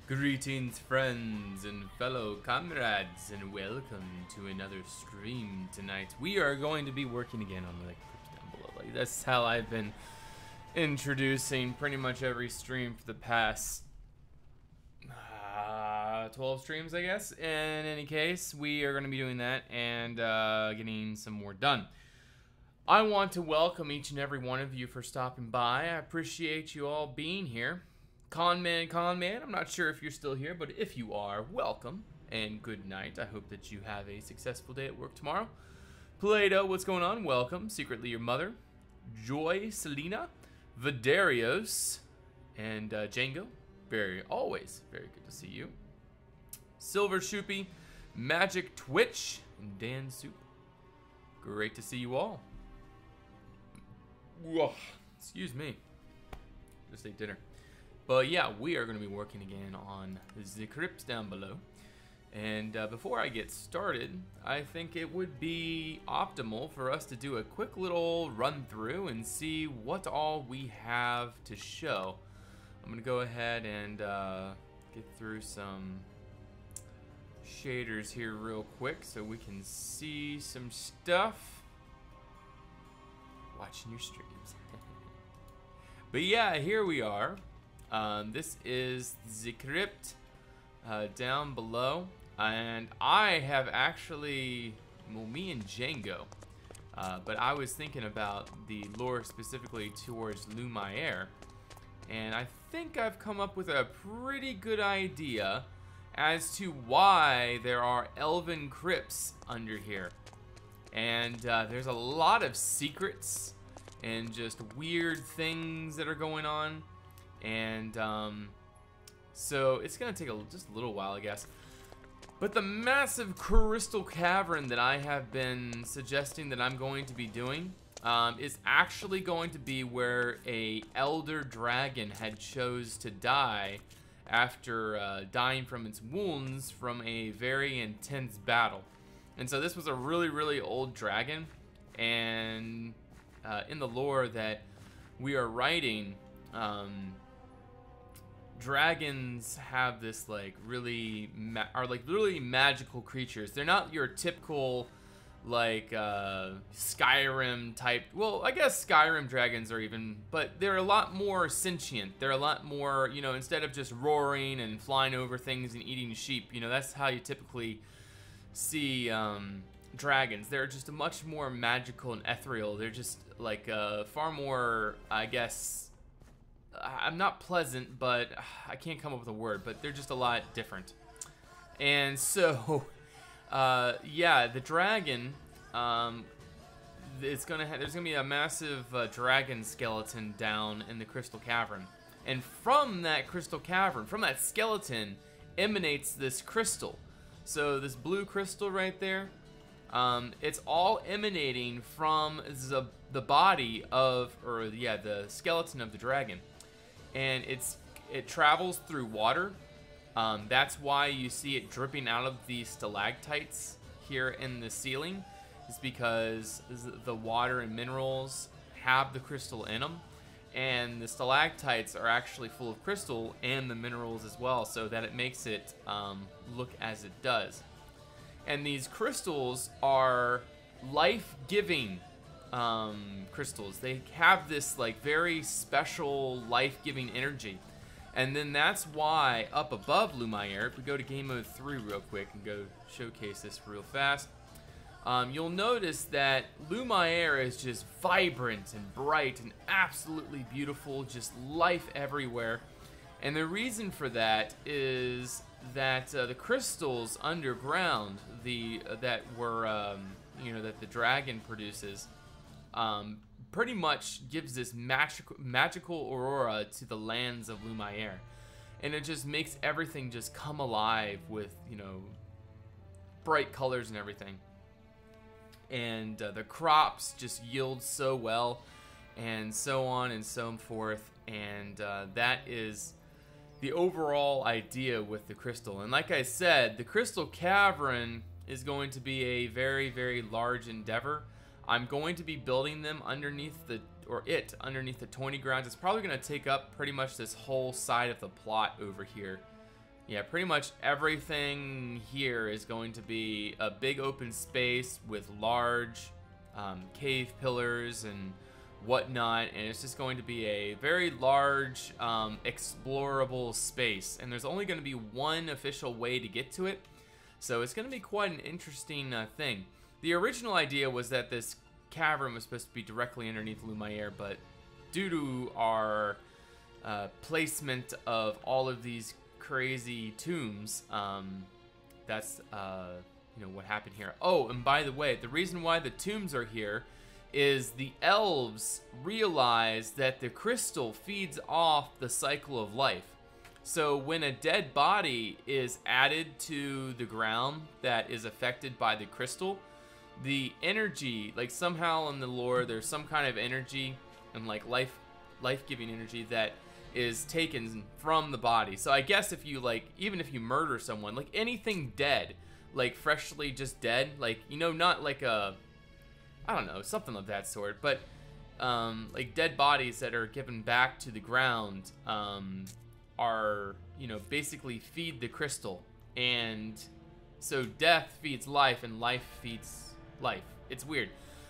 Greetings, friends and fellow comrades, and welcome to another stream tonight. We are going to be working again on the crypts down below. Like, that's how I've been introducing pretty much every stream for the past 12 streams, I guess. In any case, we are going to be doing that and getting some more done. I want to welcome each and every one of you for stopping by. I appreciate you all being here. Con man, I'm not sure if you're still here, but if you are, welcome and good night. I hope that you have a successful day at work tomorrow. Plato, what's going on? Welcome. Secretly your mother. Joy, Selena, Vidarios, and Django. Always very good to see you. Silver Shoopy, Magic Twitch, and Dan Soup. Great to see you all. Whoa, excuse me. Just ate dinner. But yeah, we are going to be working again on the crypts down below. And before I get started, I think it would be optimal for us to do a quick little run through and see what all we have to show. I'm going to go ahead and get through some shaders here real quick so we can see some stuff. Watching your streams. But yeah, here we are. This is the crypt down below. And I have actually, well, me and Django, but I was thinking about the lore specifically towards Lumiere, and I think I've come up with a pretty good idea as to why there are elven crypts under here. And there's a lot of secrets and just weird things that are going on, and so it's gonna take just a little while, I guess. But the massive crystal cavern that I have been suggesting that I'm going to be doing is actually going to be where a elder dragon had chose to die after dying from its wounds from a very intense battle. And so this was a really, really old dragon, and in the lore that we are writing, dragons have this like really literally magical creatures. They're not your typical like Skyrim type. Well, I guess Skyrim dragons are even, but they're a lot more sentient. They're a lot more, you know, instead of just roaring and flying over things and eating sheep, you know, that's how you typically see dragons. They're just much more magical and ethereal. They're just like far more, I guess, I'm not pleasant, but I can't come up with a word, but they're just a lot different. And so, yeah, the dragon, there's gonna be a massive dragon skeleton down in the crystal cavern. And from that crystal cavern, from that skeleton, emanates this crystal. So this blue crystal right there, it's all emanating from the body of, or yeah, the skeleton of the dragon. And it travels through water. That's why you see it dripping out of the stalactites here in the ceiling. It's because the water and minerals have the crystal in them. And the stalactites are actually full of crystal and the minerals as well, so that it makes it look as it does. And these crystals are life-giving crystals. They have this like very special life-giving energy, and then that's why up above Lumiere, if we go to game mode 3 real quick and go showcase this real fast, you'll notice that Lumiere is just vibrant and bright and absolutely beautiful, just life everywhere. And the reason for that is that the crystals underground, that the dragon produces, pretty much gives this magical aurora to the lands of Lumiere, and it just makes everything just come alive with, you know, bright colors and everything. And the crops just yield so well, and so on and so forth. And that is the overall idea with the crystal. And like I said, the crystal cavern is going to be a very, very large endeavor. I'm going to be building them underneath underneath the 20 grounds. It's probably going to take up pretty much this whole side of the plot over here. Yeah, pretty much everything here is going to be a big open space with large cave pillars and whatnot, and it's just going to be a very large explorable space. And there's only going to be one official way to get to it, so it's going to be quite an interesting thing. The original idea was that this cavern was supposed to be directly underneath Lumiere, but due to our placement of all of these crazy tombs, that's you know, what happened here. Oh, and by the way, the reason why the tombs are here is the elves realize that the crystal feeds off the cycle of life. So when a dead body is added to the ground that is affected by the crystal, the energy, like somehow in the lore, there's some kind of energy and like life-giving energy that is taken from the body. So I guess if you like, even if you murder someone, like anything dead, like freshly just dead, like, you know, not like a, I don't know, something of that sort, but like dead bodies that are given back to the ground are, you know, basically feed the crystal. And so death feeds life and life feeds life. It's weird.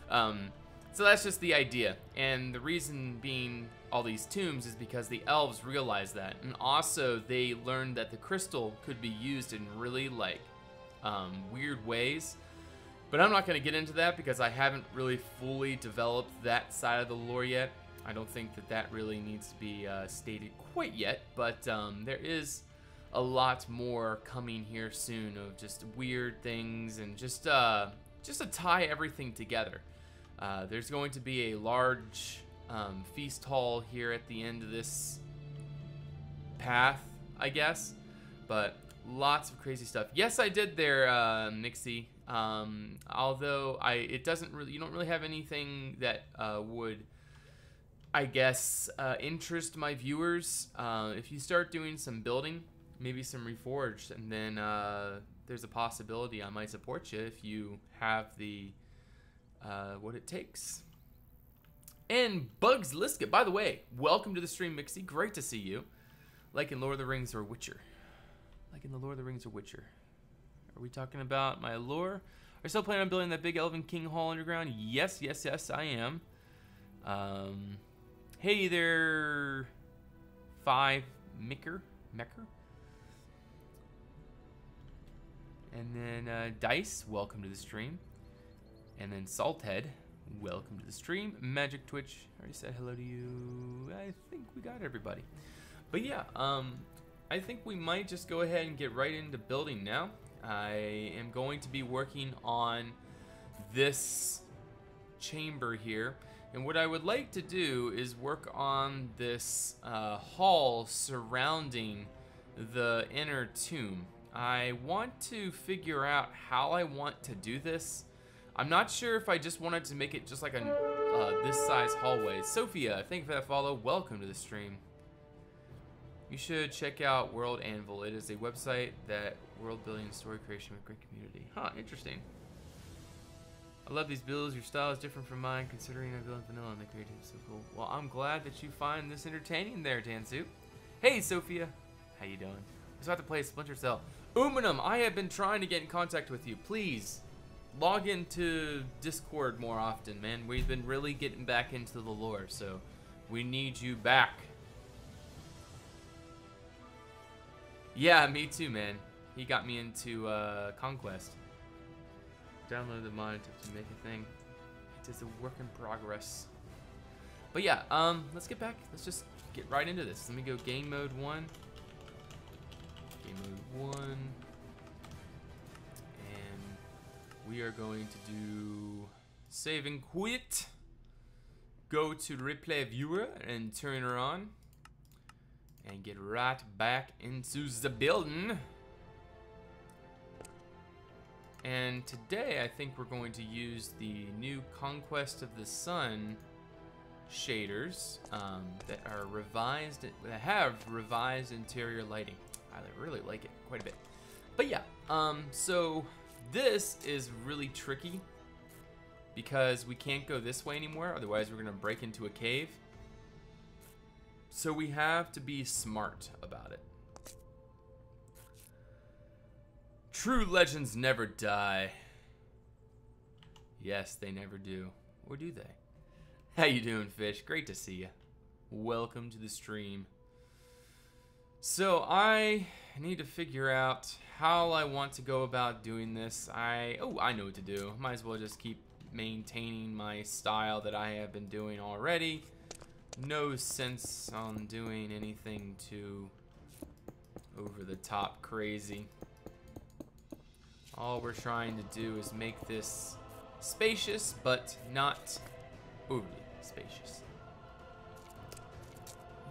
So that's just the idea. And the reason being all these tombs is because the elves realized that. And also they learned that the crystal could be used in really like weird ways. But I'm not going to get into that because I haven't really fully developed that side of the lore yet. I don't think that that really needs to be stated quite yet. But there is a lot more coming here soon of just weird things and just to tie everything together. There's going to be a large feast hall here at the end of this path, I guess. But lots of crazy stuff. Yes, I did there, Nixie. Although it doesn't really, you don't really have anything that would, I guess, interest my viewers. If you start doing some building, maybe some Reforged, and then there's a possibility I might support you if you have the what it takes. And Bugs Liska, by the way, welcome to the stream, Mixie. Great to see you. Like in Lord of the Rings or Witcher. Like in the Lord of the Rings or Witcher. Are we talking about my lore? Are you still planning on building that big Elven King Hall underground? Yes, yes, yes, I am. Hey there, 5 Mecker. And then Dice, welcome to the stream. And then Salthead, welcome to the stream. Magic Twitch, already said hello to you. I think we got everybody. But yeah, I think we might just go ahead and get right into building now. I am going to be working on this chamber here. And what I would like to do is work on this hall surrounding the inner tomb. I want to figure out how I want to do this. I'm not sure if I just wanted to make it just like a this size hallway. Sophia, thank you for that follow. Welcome to the stream. You should check out World Anvil. It is a website that world building and story creation with great community. Huh, interesting. I love these builds. Your style is different from mine, considering I build vanilla and the creative is so cool. Well, I'm glad that you find this entertaining there, Tansu. Hey, Sophia. How you doing? I was about to play Splinter Cell. Umanum, I have been trying to get in contact with you. Please, log into Discord more often, man. We've been really getting back into the lore, so we need you back. Yeah, me too, man. He got me into Conquest. Download the monitor to make a thing. It is a work in progress. But yeah, let's get back. Let's just get right into this. Let me go game mode 1. Game mode 1. And we are going to do save and quit. Go to replay viewer and turn her on. And get right back into the building. And today I think we're going to use the new Conquest of the Sun shaders that are revised, that have revised interior lighting. I really like it quite a bit. But yeah, so this is really tricky because we can't go this way anymore, otherwise we're gonna break into a cave. So we have to be smart about it. True legends never die. Yes, they never do. Or do they? How you doing, Fish? Great to see you. Welcome to the stream. So I need to figure out how I want to go about doing this. I know what to do. Might as well just keep maintaining my style that I have been doing already. No sense on doing anything too over the top crazy. All we're trying to do is make this spacious, but not overly spacious.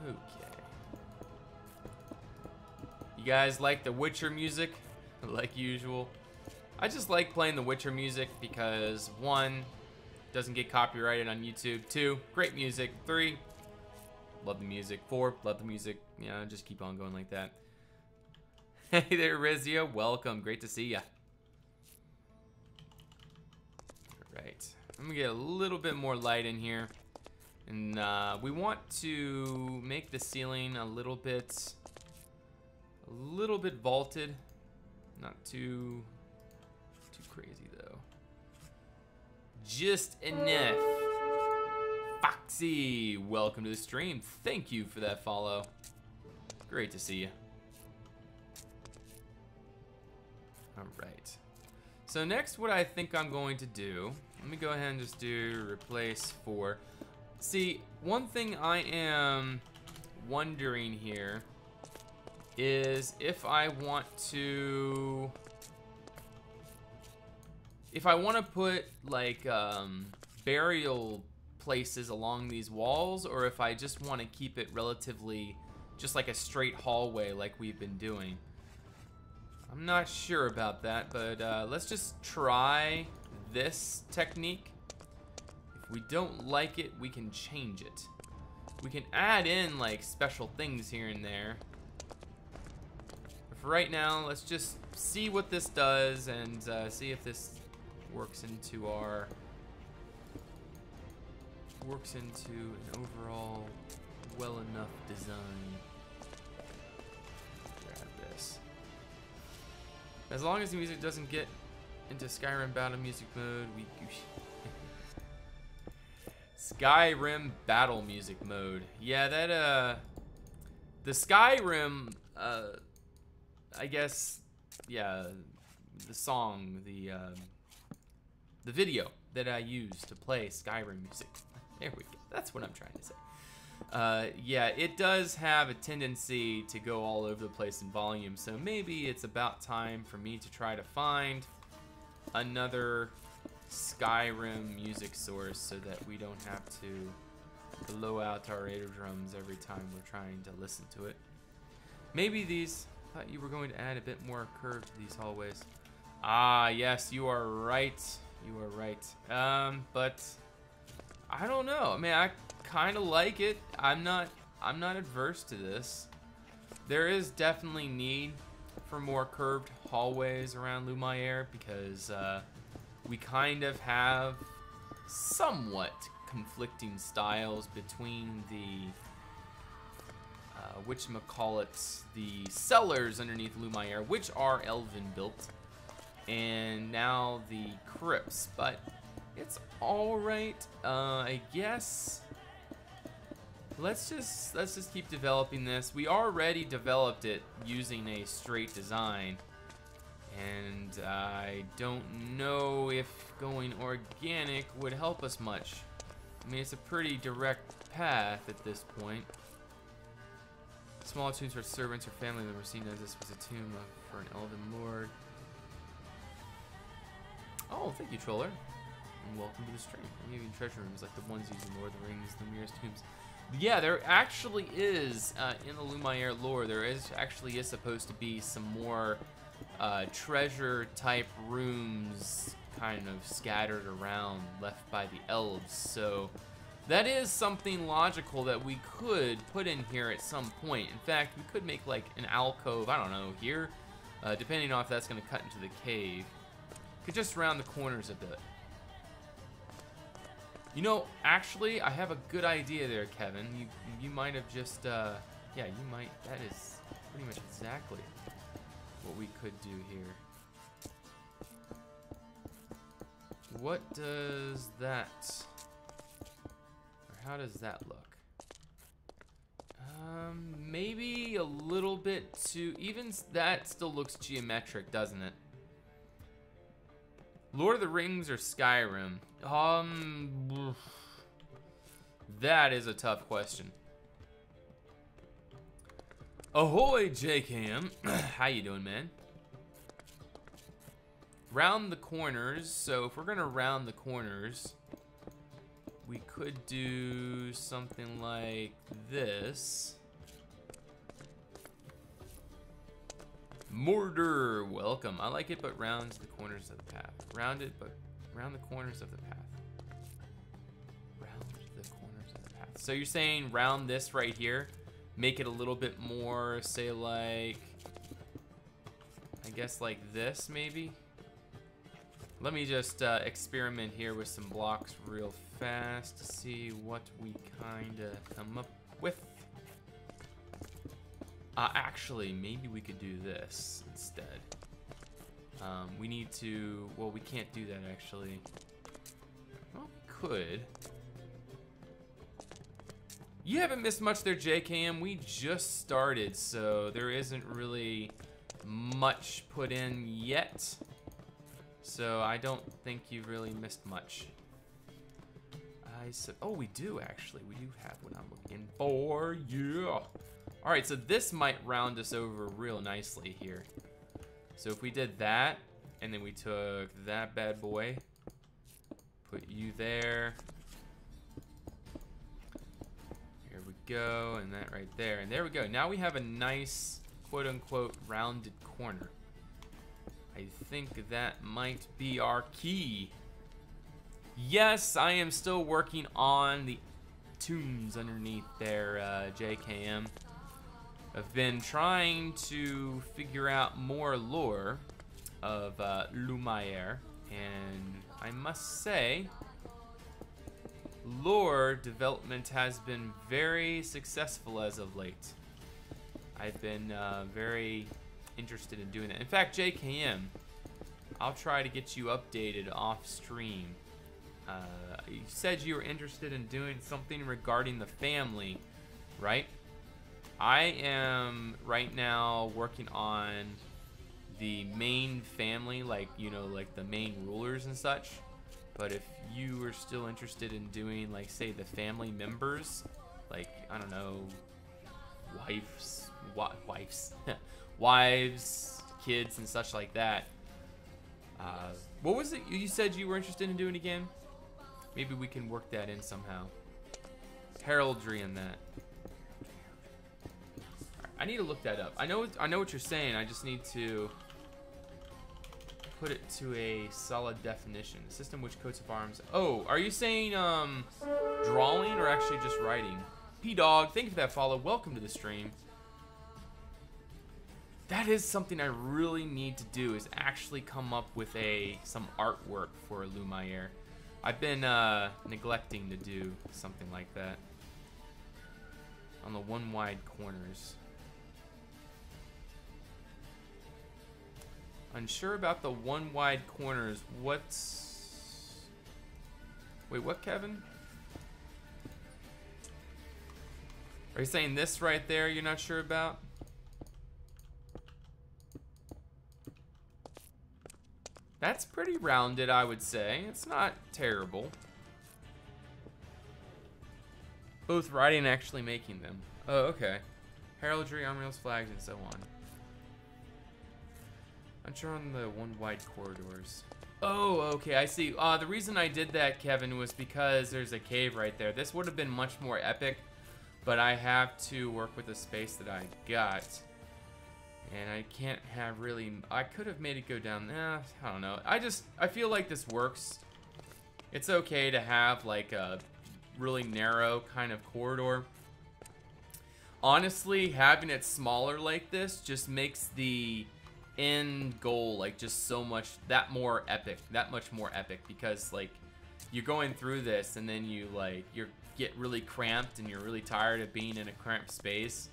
Okay. You guys like the Witcher music? Like usual. I just like playing the Witcher music because 1, doesn't get copyrighted on YouTube. 2, great music. 3, love the music. 4, love the music. You know, just keep on going like that. Hey there, Rizia. Welcome. Great to see ya. Alright. I'm gonna get a little bit more light in here. And we want to make the ceiling a little bit vaulted. Not too crazy though. Just enough. Foxy, welcome to the stream. Thank you for that follow. Great to see you. All right. So next, what I think I'm going to do, let me go ahead and just do replace 4. See, one thing I am wondering here is if I want to put like burial places along these walls, or if I just want to keep it relatively just like a straight hallway like we've been doing. I'm not sure about that, but let's just try this technique. If we don't like it, we can change it. We can add in like special things here and there. But for right now, let's just see what this does and see if this works into an overall well enough design. Grab this. As long as the music doesn't get into Skyrim battle music mode, we Skyrim battle music mode. Yeah, that the Skyrim I guess, yeah, the song, the video that I use to play Skyrim music. There we go. That's what I'm trying to say. Yeah, it does have a tendency to go all over the place in volume, so maybe it's about time for me to try to find another Skyrim music source so that we don't have to blow out our eardrums every time we're trying to listen to it. Maybe these... I thought you were going to add a bit more curve to these hallways. Ah, yes, you are right. You are right. But I don't know. I mean, I kind of like it. I'm not adverse to this. There is definitely need for more curved hallways around Lumiere because we kind of have somewhat conflicting styles between the whatchamacallit, the cellars underneath Lumiere, which are elven built, and now the crypts, but it's all right. I guess let's just keep developing this. We already developed it using a straight design, and I don't know if going organic would help us much. I mean, it's a pretty direct path at this point. Small tombs for servants or family that were seen as this was a tomb for an elven lord. Oh, thank you, Troller. And welcome to the stream. I'm giving treasure rooms like the ones used in Lord of the Rings, Lumiere's tombs. Yeah, there actually is, in the Lumiere lore, there actually is supposed to be some more treasure type rooms kind of scattered around, left by the elves. So that is something logical that we could put in here at some point. In fact, we could make like an alcove, I don't know, here, depending on if that's going to cut into the cave. Could just round the corners a bit. You know, actually, I have a good idea there, Kevin. You might have just, yeah, you might. That is pretty much exactly what we could do here. What does that, or how does that look? Maybe a little bit too, even that still looks geometric, doesn't it? Lord of the Rings or Skyrim? That is a tough question. Ahoy, JKM. How you doing, man? round the corners. So if we're gonna round the corners, we could do something like this. Mortar, welcome. I like it, but rounds the corners of the path. Round it, but round the corners of the path. Round the corners of the path. So you're saying round this right here, make it a little bit more, say like, I guess like this maybe? Let me just experiment here with some blocks real fast to see what we kind of come up with. Actually, maybe we could do this instead. We need to, well, we can't do that actually. Well, we could. You haven't missed much there, JKM. We just started, so there isn't really much put in yet. So I don't think you've really missed much. Oh, we do actually. We do have what I'm looking for. Yeah. All right, so this might round us over real nicely here. So if we did that, and then we took that bad boy, put you there. Here we go, and that right there, and there we go. Now we have a nice, quote-unquote, rounded corner. I think that might be our key. Yes, I am still working on the tombs underneath there, JKM. I've been trying to figure out more lore of Lumiere, and I must say, lore development has been very successful as of late. I've been very interested in doing that. In fact, JKM, I'll try to get you updated off stream. You said you were interested in doing something regarding the family, right? I am right now working on the main family, like, you know, like the main rulers and such. But if you are still interested in doing, like, say, the family members, like, I don't know, wives, kids, and such like that. What was it you said you were interested in doing again? Maybe we can work that in somehow. Heraldry and that. I need to look that up. I know what you're saying. I just need to put it to a solid definition. The system which coats of arms. Oh, are you saying drawing or actually just writing? P-Dog, thank you for that follow. Welcome to the stream. That is something I really need to do, is actually come up with some artwork for Lumiere. I've been neglecting to do something like that on the one wide corners. Unsure about the one wide corners. What's... Wait, what, Kevin? Are you saying this right there you're not sure about? That's pretty rounded, I would say. It's not terrible. Both writing and actually making them. Oh, okay. Heraldry, arm rails, flags, and so on. Unsure on the one wide corridors. Oh, okay, I see. The reason I did that, Kevin, was because there's a cave right there. This would have been much more epic, but I have to work with the space that I got. And I can't have really... I could have made it go down... I don't know. I feel like this works. It's okay to have, like, a really narrow kind of corridor. Honestly, having it smaller like this just makes the end goal, like, just so much... that much more epic. Because, like, you're going through this and then you, like... you get really cramped and you're really tired of being in a cramped space.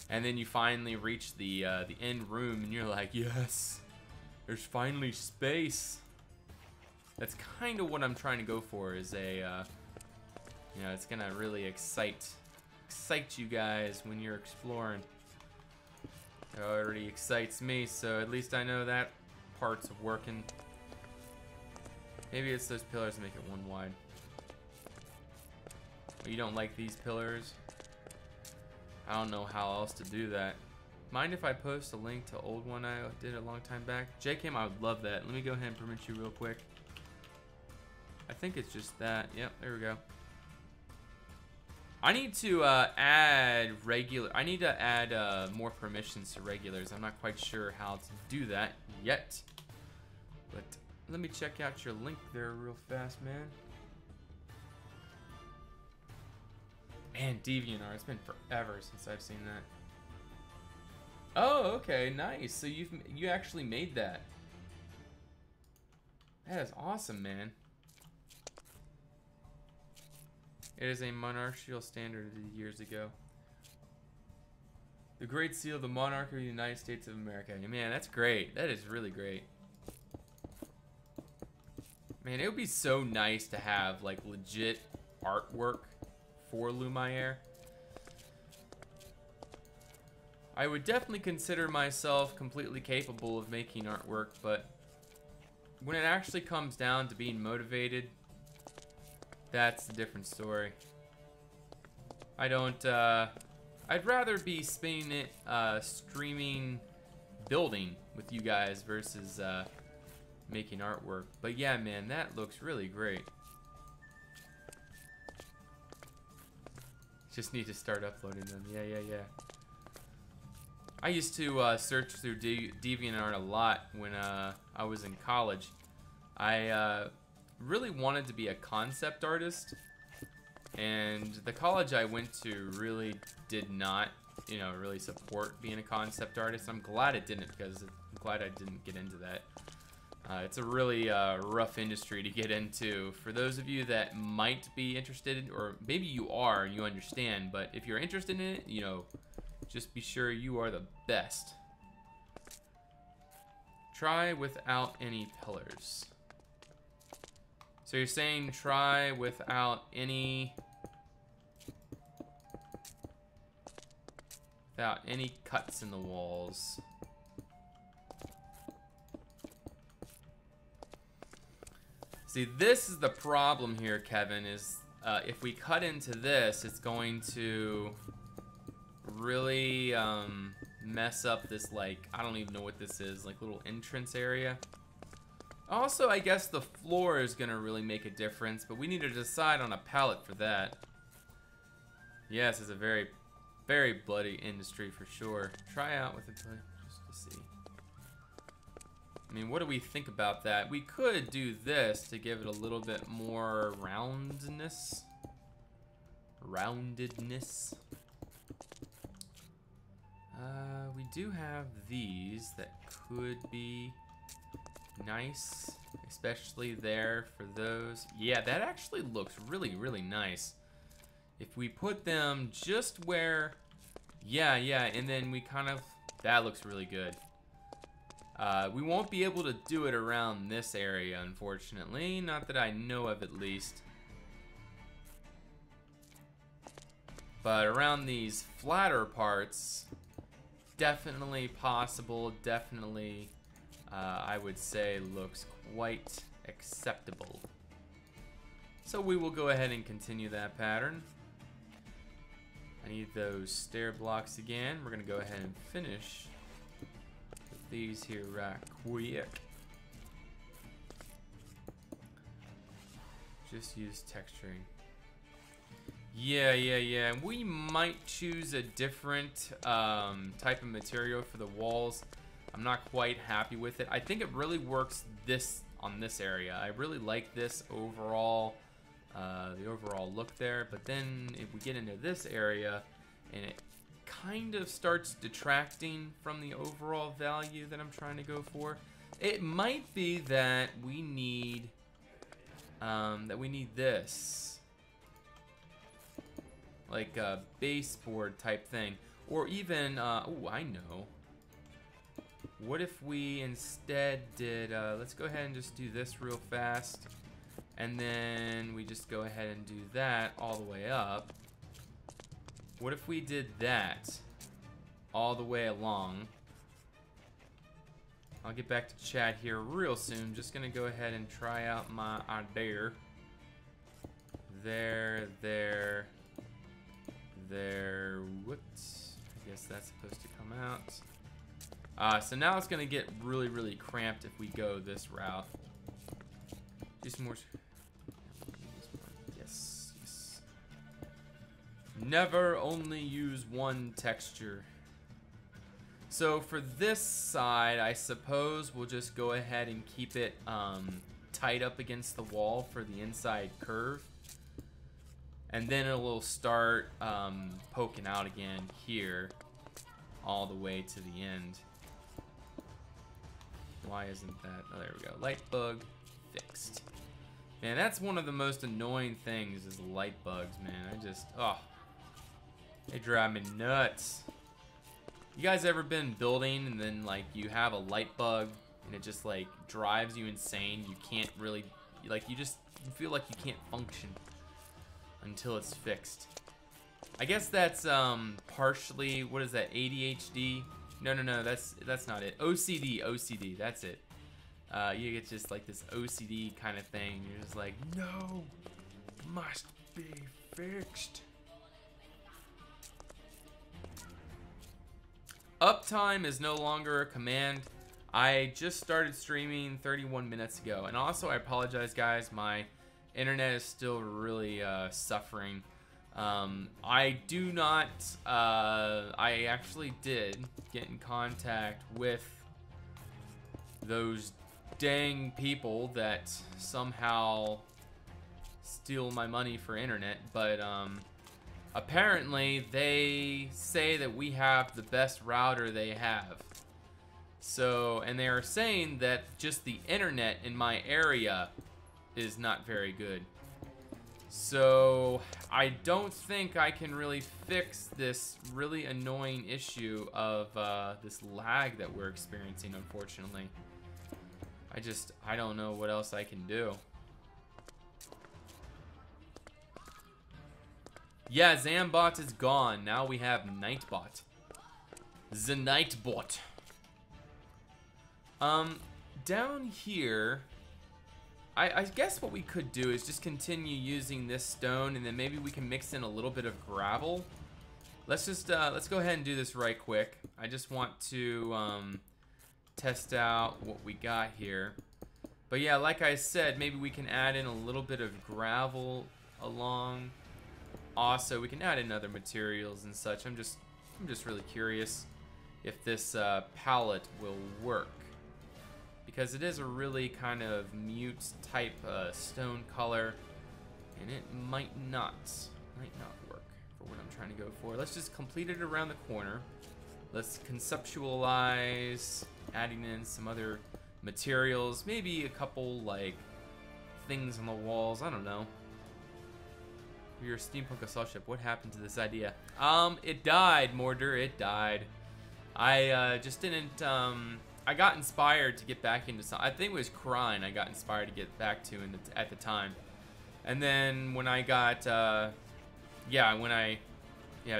And then you finally reach the end room, and you're like, yes, there's finally space. That's kind of what I'm trying to go for, is a, you know, it's gonna really excite you guys when you're exploring. It already excites me, so at least I know that part's working. Maybe it's those pillars that make it one wide. You don't like these pillars? I don't know how else to do that. Mind if I post a link to old one I did a long time back? JCam, I would love that. Let me go ahead and permit you real quick. I think it's just that. Yep, there we go. I need to add more permissions to regulars. I'm not quite sure how to do that yet. But let me check out your link there real fast, man. Man, DeviantArt, it's been forever since I've seen that. Oh, okay, nice. So you actually made that. That is awesome, man. It is a monarchical standard years ago. The Great Seal of the Monarchy of the United States of America. Man, that's great. That is really great. Man, it would be so nice to have like legit artwork for Lumiere. I would definitely consider myself completely capable of making artwork, but when it actually comes down to being motivated, that's a different story. I don't, I'd rather be spending it, streaming, building with you guys versus, making artwork. But yeah, man, that looks really great. Just need to start uploading them. Yeah. I used to, search through DeviantArt a lot when, I was in college. I, really wanted to be a concept artist, and the college I went to really did not, you know, really support being a concept artist. I'm glad it didn't, because I'm glad I didn't get into that. It's a really rough industry to get into. For those of you that might be interested, or maybe you are and you understand, but if you're interested in it, you know, just be sure you are the best. Try without any pillars. So you're saying try without any cuts in the walls. See, this is the problem here, Kevin, is if we cut into this, it's going to really mess up this, like, I don't even know what this is, like little entrance area. Also, I guess the floor is gonna really make a difference, but we need to decide on a palette for that. Yes, it's a very, very bloody industry for sure. Try out with it just to see. I mean, what do we think about that? We could do this to give it a little bit more roundedness. We do have these that could be nice, especially there for those. Yeah, that actually looks really, really nice. If we put them just where, yeah, and then we kind of, that looks really good. We won't be able to do it around this area, unfortunately. Not that I know of, at least. But around these flatter parts, definitely possible, definitely, I would say looks quite acceptable. So we will go ahead and continue that pattern. I need those stair blocks again. We're gonna go ahead and finish with these here right quick. Just use texturing. Yeah. We might choose a different type of material for the walls. I'm not quite happy with it. I think it really works on this area. I really like this overall, the overall look there. But then if we get into this area, and it kind of starts detracting from the overall value that I'm trying to go for, it might be that we need this, like a baseboard type thing, or even oh, I know. What if we instead did, let's go ahead and just do this real fast, and then we just go ahead and do that all the way up. What if we did that all the way along? I'll get back to chat here real soon. Just gonna go ahead and try out my idea. There, what? guess that's supposed to come out. So now it's gonna get really, really cramped if we go this route. Do some more. Yes, yes. Never only use one texture. So for this side, I suppose we'll just go ahead and keep it tight up against the wall for the inside curve. And then it will start poking out again here all the way to the end. Why isn't that? Oh, there we go. Light bug fixed. Man, that's one of the most annoying things is light bugs, man. I just, oh, they drive me nuts. You guys ever been building and then like you have a light bug and it just like drives you insane? You can't really, like you feel like you can't function until it's fixed. I guess that's partially, what is that, ADHD? No, that's not it. OCD, that's it. You get just like this OCD kind of thing. You're just like, no, must be fixed. Uptime is no longer a command. I just started streaming 31 minutes ago. And also, I apologize, guys. My internet is still really suffering. I actually did get in contact with those dang people that somehow steal my money for internet, but apparently they say that we have the best router they have. So, and they are saying that just the internet in my area is not very good. So I don't think I can really fix this really annoying issue of this lag that we're experiencing, unfortunately. I don't know what else I can do. Yeah, Zambot is gone. Now we have Nightbot. The Nightbot. Down here, I guess what we could do is just continue using this stone, and then maybe we can mix in a little bit of gravel. Let's just let's go ahead and do this right quick. I just want to test out what we got here. But yeah, like I said, maybe we can add in a little bit of gravel along. Also, we can add in other materials and such. I'm just really curious if this palette will work, because it is a really kind of mute type stone color, and it might not work for what I'm trying to go for. Let's just complete it around the corner. Let's conceptualize adding in some other materials, maybe a couple like things on the walls. I don't know. Your steampunk assault ship, what happened to this idea? It died, Mortar, it died. I just didn't, I got inspired to get back into some, I think it was Crine I got inspired to get back to at the time. And then when I got, it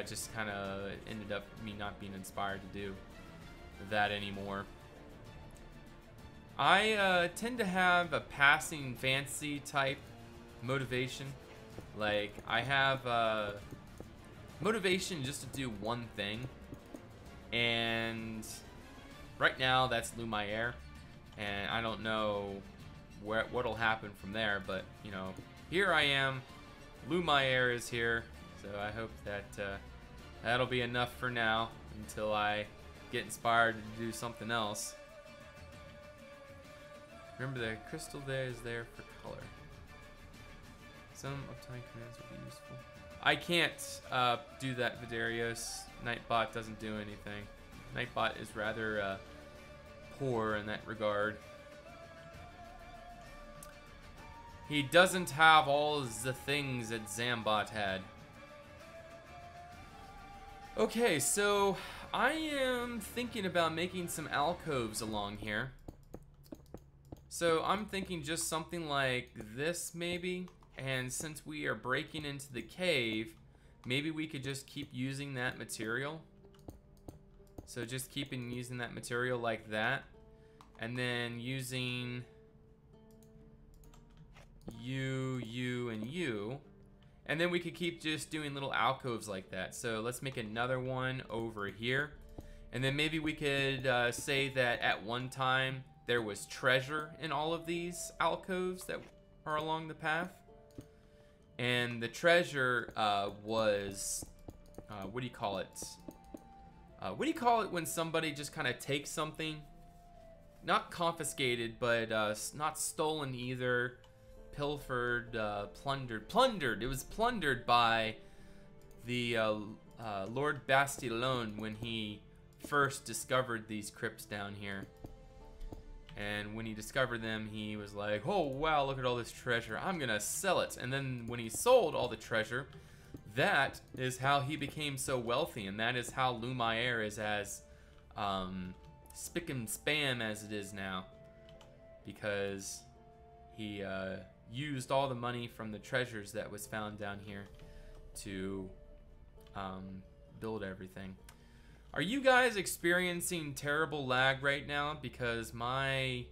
just kind of ended up me not being inspired to do that anymore. I tend to have a passing fancy type motivation. Like, I have motivation just to do one thing, and right now that's Lumiere, and I don't know what'll happen from there, but you know, here I am, Lumiere is here, so I hope that that'll be enough for now until I get inspired to do something else. Remember, the crystal there is there for color. Some uptime commands will be useful. I can't do that, Vidarios. Nightbot doesn't do anything. Nightbot is rather poor in that regard. He doesn't have all the things that Zambot had. Okay, so I am thinking about making some alcoves along here. So I'm thinking just something like this, maybe. And since we are breaking into the cave, maybe we could just keep using that material. So just keeping using that material like that. And then using you, and you. And then we could keep just doing little alcoves like that. So let's make another one over here. And then maybe we could say that at one time there was treasure in all of these alcoves that are along the path. And the treasure was, what do you call it? What do you call it when somebody just kind of takes something? Not confiscated, but not stolen either. Pilfered, plundered. It was plundered by the Lord Bastillon when he first discovered these crypts down here. And when he discovered them, he was like, oh wow, look at all this treasure, I'm gonna sell it. And then when he sold all the treasure, that is how he became so wealthy, and that is how Lumiere is as spick and spam as it is now, because he used all the money from the treasures that was found down here to build everything. Are you guys experiencing terrible lag right now? Because my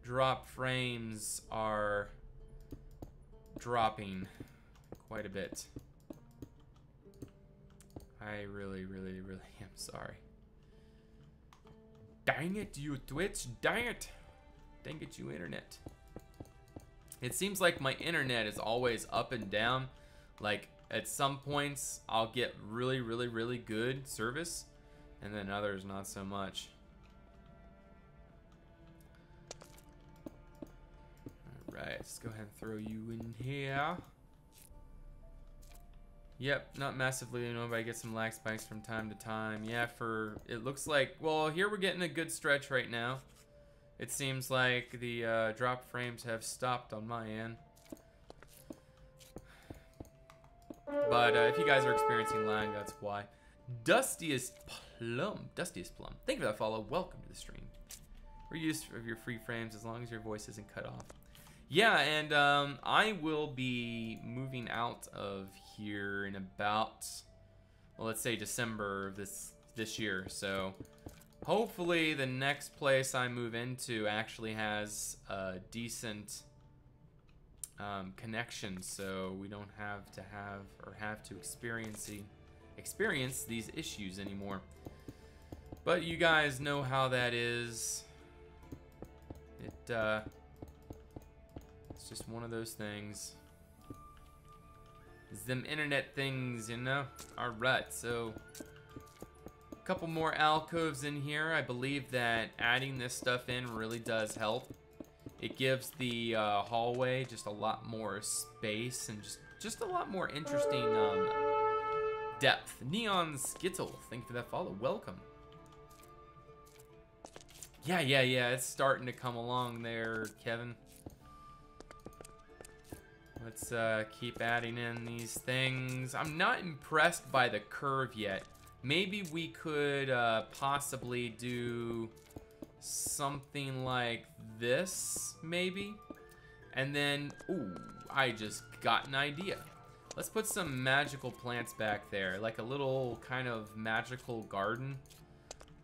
drop frames are dropping quite a bit. I really am sorry. Dang it, you Twitch. Dang it. Dang it, you internet. It seems like my internet is always up and down. Like, at some points, I'll get really good service, and then others not so much. Alright, let's go ahead and throw you in here. Yep, not massively. Nobody gets some lag spikes from time to time. Yeah, it looks like, well, here we're getting a good stretch right now. It seems like the drop frames have stopped on my end. But if you guys are experiencing lag, that's why. Dustiest Plum. Thank you for that follow. Welcome to the stream. Reuse of your free frames as long as your voice isn't cut off. Yeah, and I will be moving out of here in about, well, let's say December of this year. So hopefully the next place I move into actually has a decent connection, so we don't have to experience these issues anymore. But you guys know how that is. It's just one of those things. It's them internet things, you know? Alright, so a couple more alcoves in here. I believe that adding this stuff in really does help. It gives the hallway just a lot more space and just a lot more interesting depth. Neon Skittle, thank you for that follow. Welcome. Yeah, it's starting to come along there, Kevin. Let's keep adding in these things. I'm not impressed by the curve yet. Maybe we could possibly do something like this, maybe. And then, ooh, I just got an idea. Let's put some magical plants back there, like a little kind of magical garden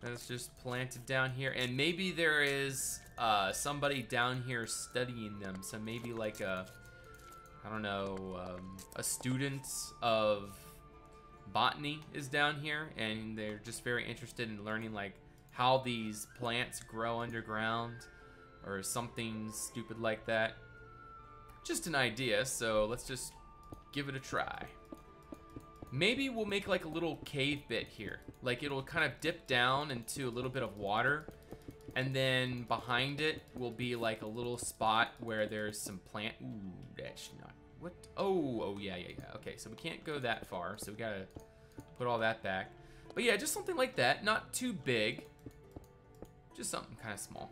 that's just planted down here. And maybe there is somebody down here studying them. So maybe like a, I don't know, a student of botany is down here, and they're just very interested in learning like how these plants grow underground or something stupid like that. Just an idea, so let's just give it a try. Maybe we'll make like a little cave bit here. Like it'll kind of dip down into a little bit of water, and then behind it will be like a little spot where there's some plant. Ooh, that's not, what? Oh, yeah. Okay, so we can't go that far, so we gotta put all that back. But yeah, just something like that, not too big. Just something kind of small.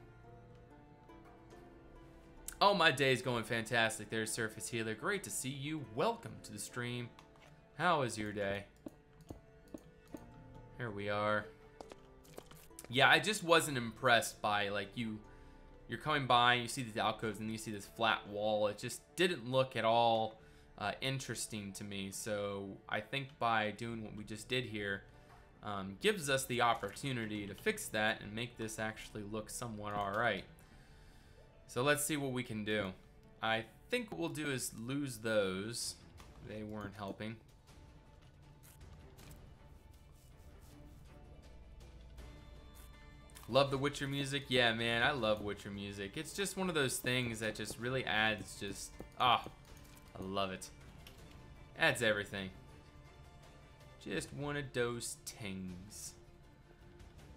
Oh, my day's going fantastic. There's Surface Healer. Great to see you. Welcome to the stream. How is your day? Here we are. Yeah, I just wasn't impressed by, like, you're coming by, you see these alcoves, and you see this flat wall. It just didn't look at all interesting to me. So I think by doing what we just did here, gives us the opportunity to fix that and make this actually look somewhat alright. So let's see what we can do. I think what we'll do is lose those. They weren't helping. Love the Witcher music. Yeah, man, I love Witcher music. It's just one of those things that just really adds just... I love it. Adds everything. Just one of those things.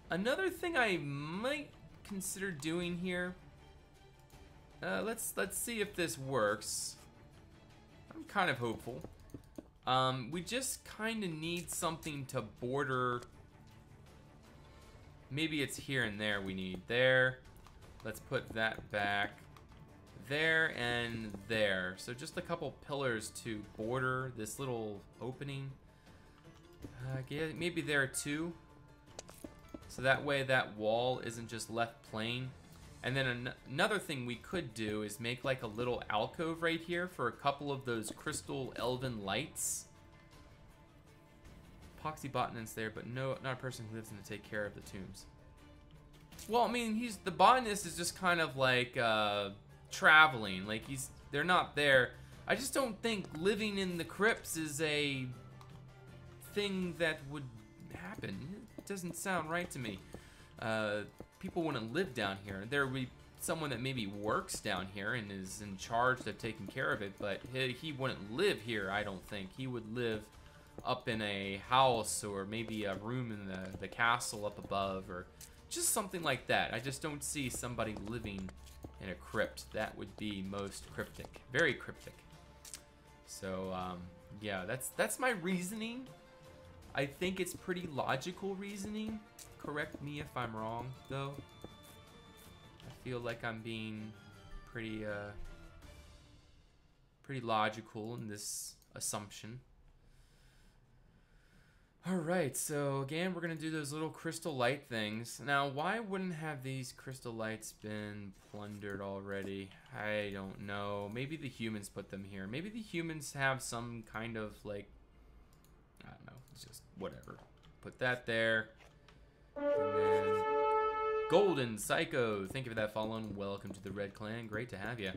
Another thing I might consider doing here. Let's see if this works. I'm kind of hopeful. We just kind of need something to border. Maybe it's here and there we need. There. Let's put that back. There and there. So just a couple pillars to border this little opening. Yeah, maybe there too. So that way that wall isn't just left plain. And then another thing we could do is make like a little alcove right here for a couple of those crystal elven lights. Epoxy botanist there, but no, not a person who lives in to take care of the tombs. Well, I mean, the botanist is just kind of like traveling. Like they're not there. I just don't think living in the crypts is a thing that would happen. It doesn't sound right to me. People wouldn't live down here. There would be someone that maybe works down here and is in charge of taking care of it, but he wouldn't live here, I don't think. He would live up in a house or maybe a room in the castle up above or just something like that. I just don't see somebody living in a crypt. That would be most cryptic. Very cryptic. So, yeah, that's my reasoning. I think it's pretty logical reasoning. Correct me if I'm wrong, though. I feel like I'm being pretty logical in this assumption. Alright, so again, we're going to do those little crystal light things. Now, why wouldn't have these crystal lights been plundered already? I don't know. Maybe the humans put them here. Maybe the humans have some kind of, like, I don't know. It's just whatever. Put that there. And then Golden Psycho. Thank you for that follow and welcome to the Red Clan. Great to have you.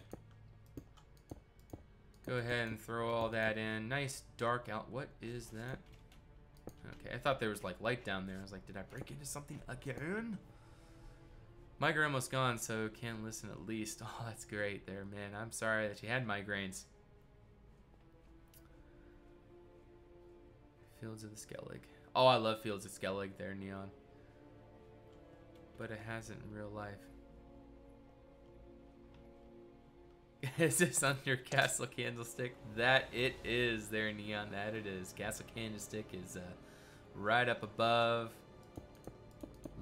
Go ahead and throw all that in. Nice dark out. What is that? Okay, I thought there was like light down there. I was like, did I break into something again? Migraine almost gone, so can't listen at least. Oh, that's great there, man. I'm sorry that you had migraines. Fields of the Skellig. Oh, I love Fields of Skellig there, Neon. But it hasn't in real life. Is this under Castle Candlestick? That it is there, Neon. That it is. Castle Candlestick is right up above.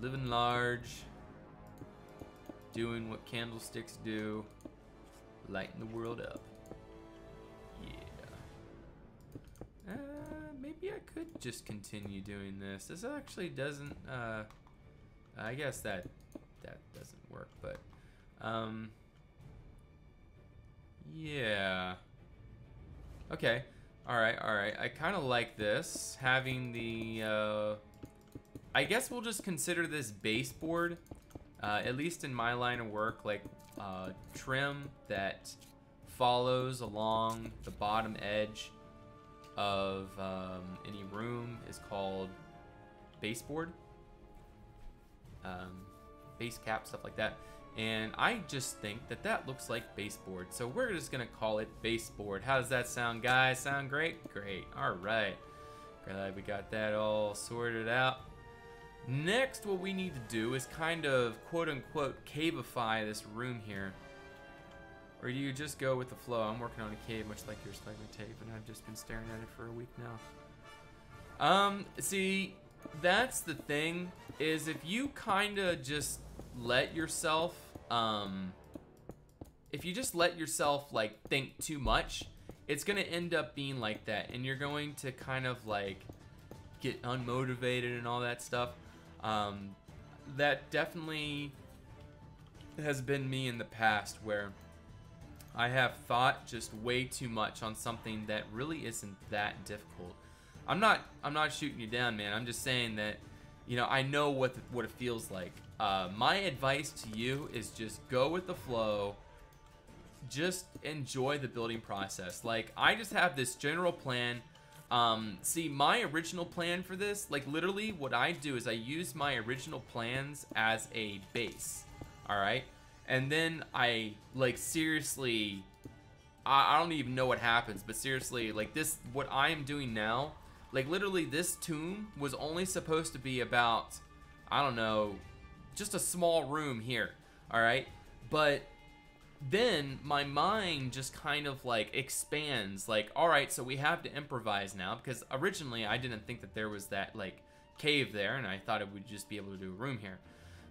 Living large. Doing what candlesticks do. Lighting the world up. Yeah. Maybe I could just continue doing this. This actually doesn't, I guess that doesn't work, but, yeah. Okay. Alright. I kind of like this. Having the, I guess we'll just consider this baseboard, at least in my line of work, like, trim that follows along the bottom edge of any room is called baseboard. Base cap, stuff like that. And I just think that that looks like baseboard. So we're just going to call it baseboard. How does that sound, guys? Sound great? Great. All right. Glad we got that all sorted out. Next, what we need to do is kind of quote-unquote caveify this room here. Or do you just go with the flow? I'm working on a cave much like your Stalagmite Cave, and I've just been staring at it for a week now. See, that's the thing, is if you kind of just let yourself, like, think too much, it's going to end up being like that, and you're going to kind of, like, get unmotivated and all that stuff. That definitely has been me in the past, where I have thought just way too much on something that really isn't that difficult. I'm not shooting you down, man. I'm just saying that, you know, I know what it feels like. My advice to you is just go with the flow. just enjoy the building process. Like, I just have this general plan. See, my original plan for this, like, literally what I do is I use my original plans as a base, alright? And then I, like, seriously, I don't even know what happens, but seriously, like, this, what I am doing now, like, literally, this tomb was only supposed to be about, I don't know, just a small room here, alright? But then my mind just kind of like expands, like, alright, so we have to improvise now, because originally I didn't think that there was that like cave there, and I thought it would just be able to do a room here.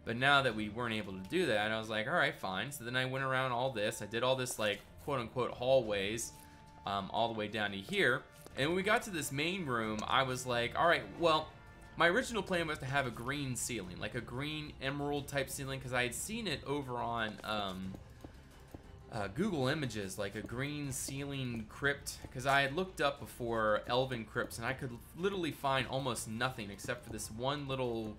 But now that we weren't able to do that, I was like, alright, fine. So then I went around all this, I did all this like quote-unquote hallways all the way down to here, and when we got to this main room, I was like, alright, well, my original plan was to have a green ceiling, like a green emerald type ceiling, because I had seen it over on Google Images, like a green ceiling crypt, because I had looked up before elven crypts, and I could literally find almost nothing except for this one little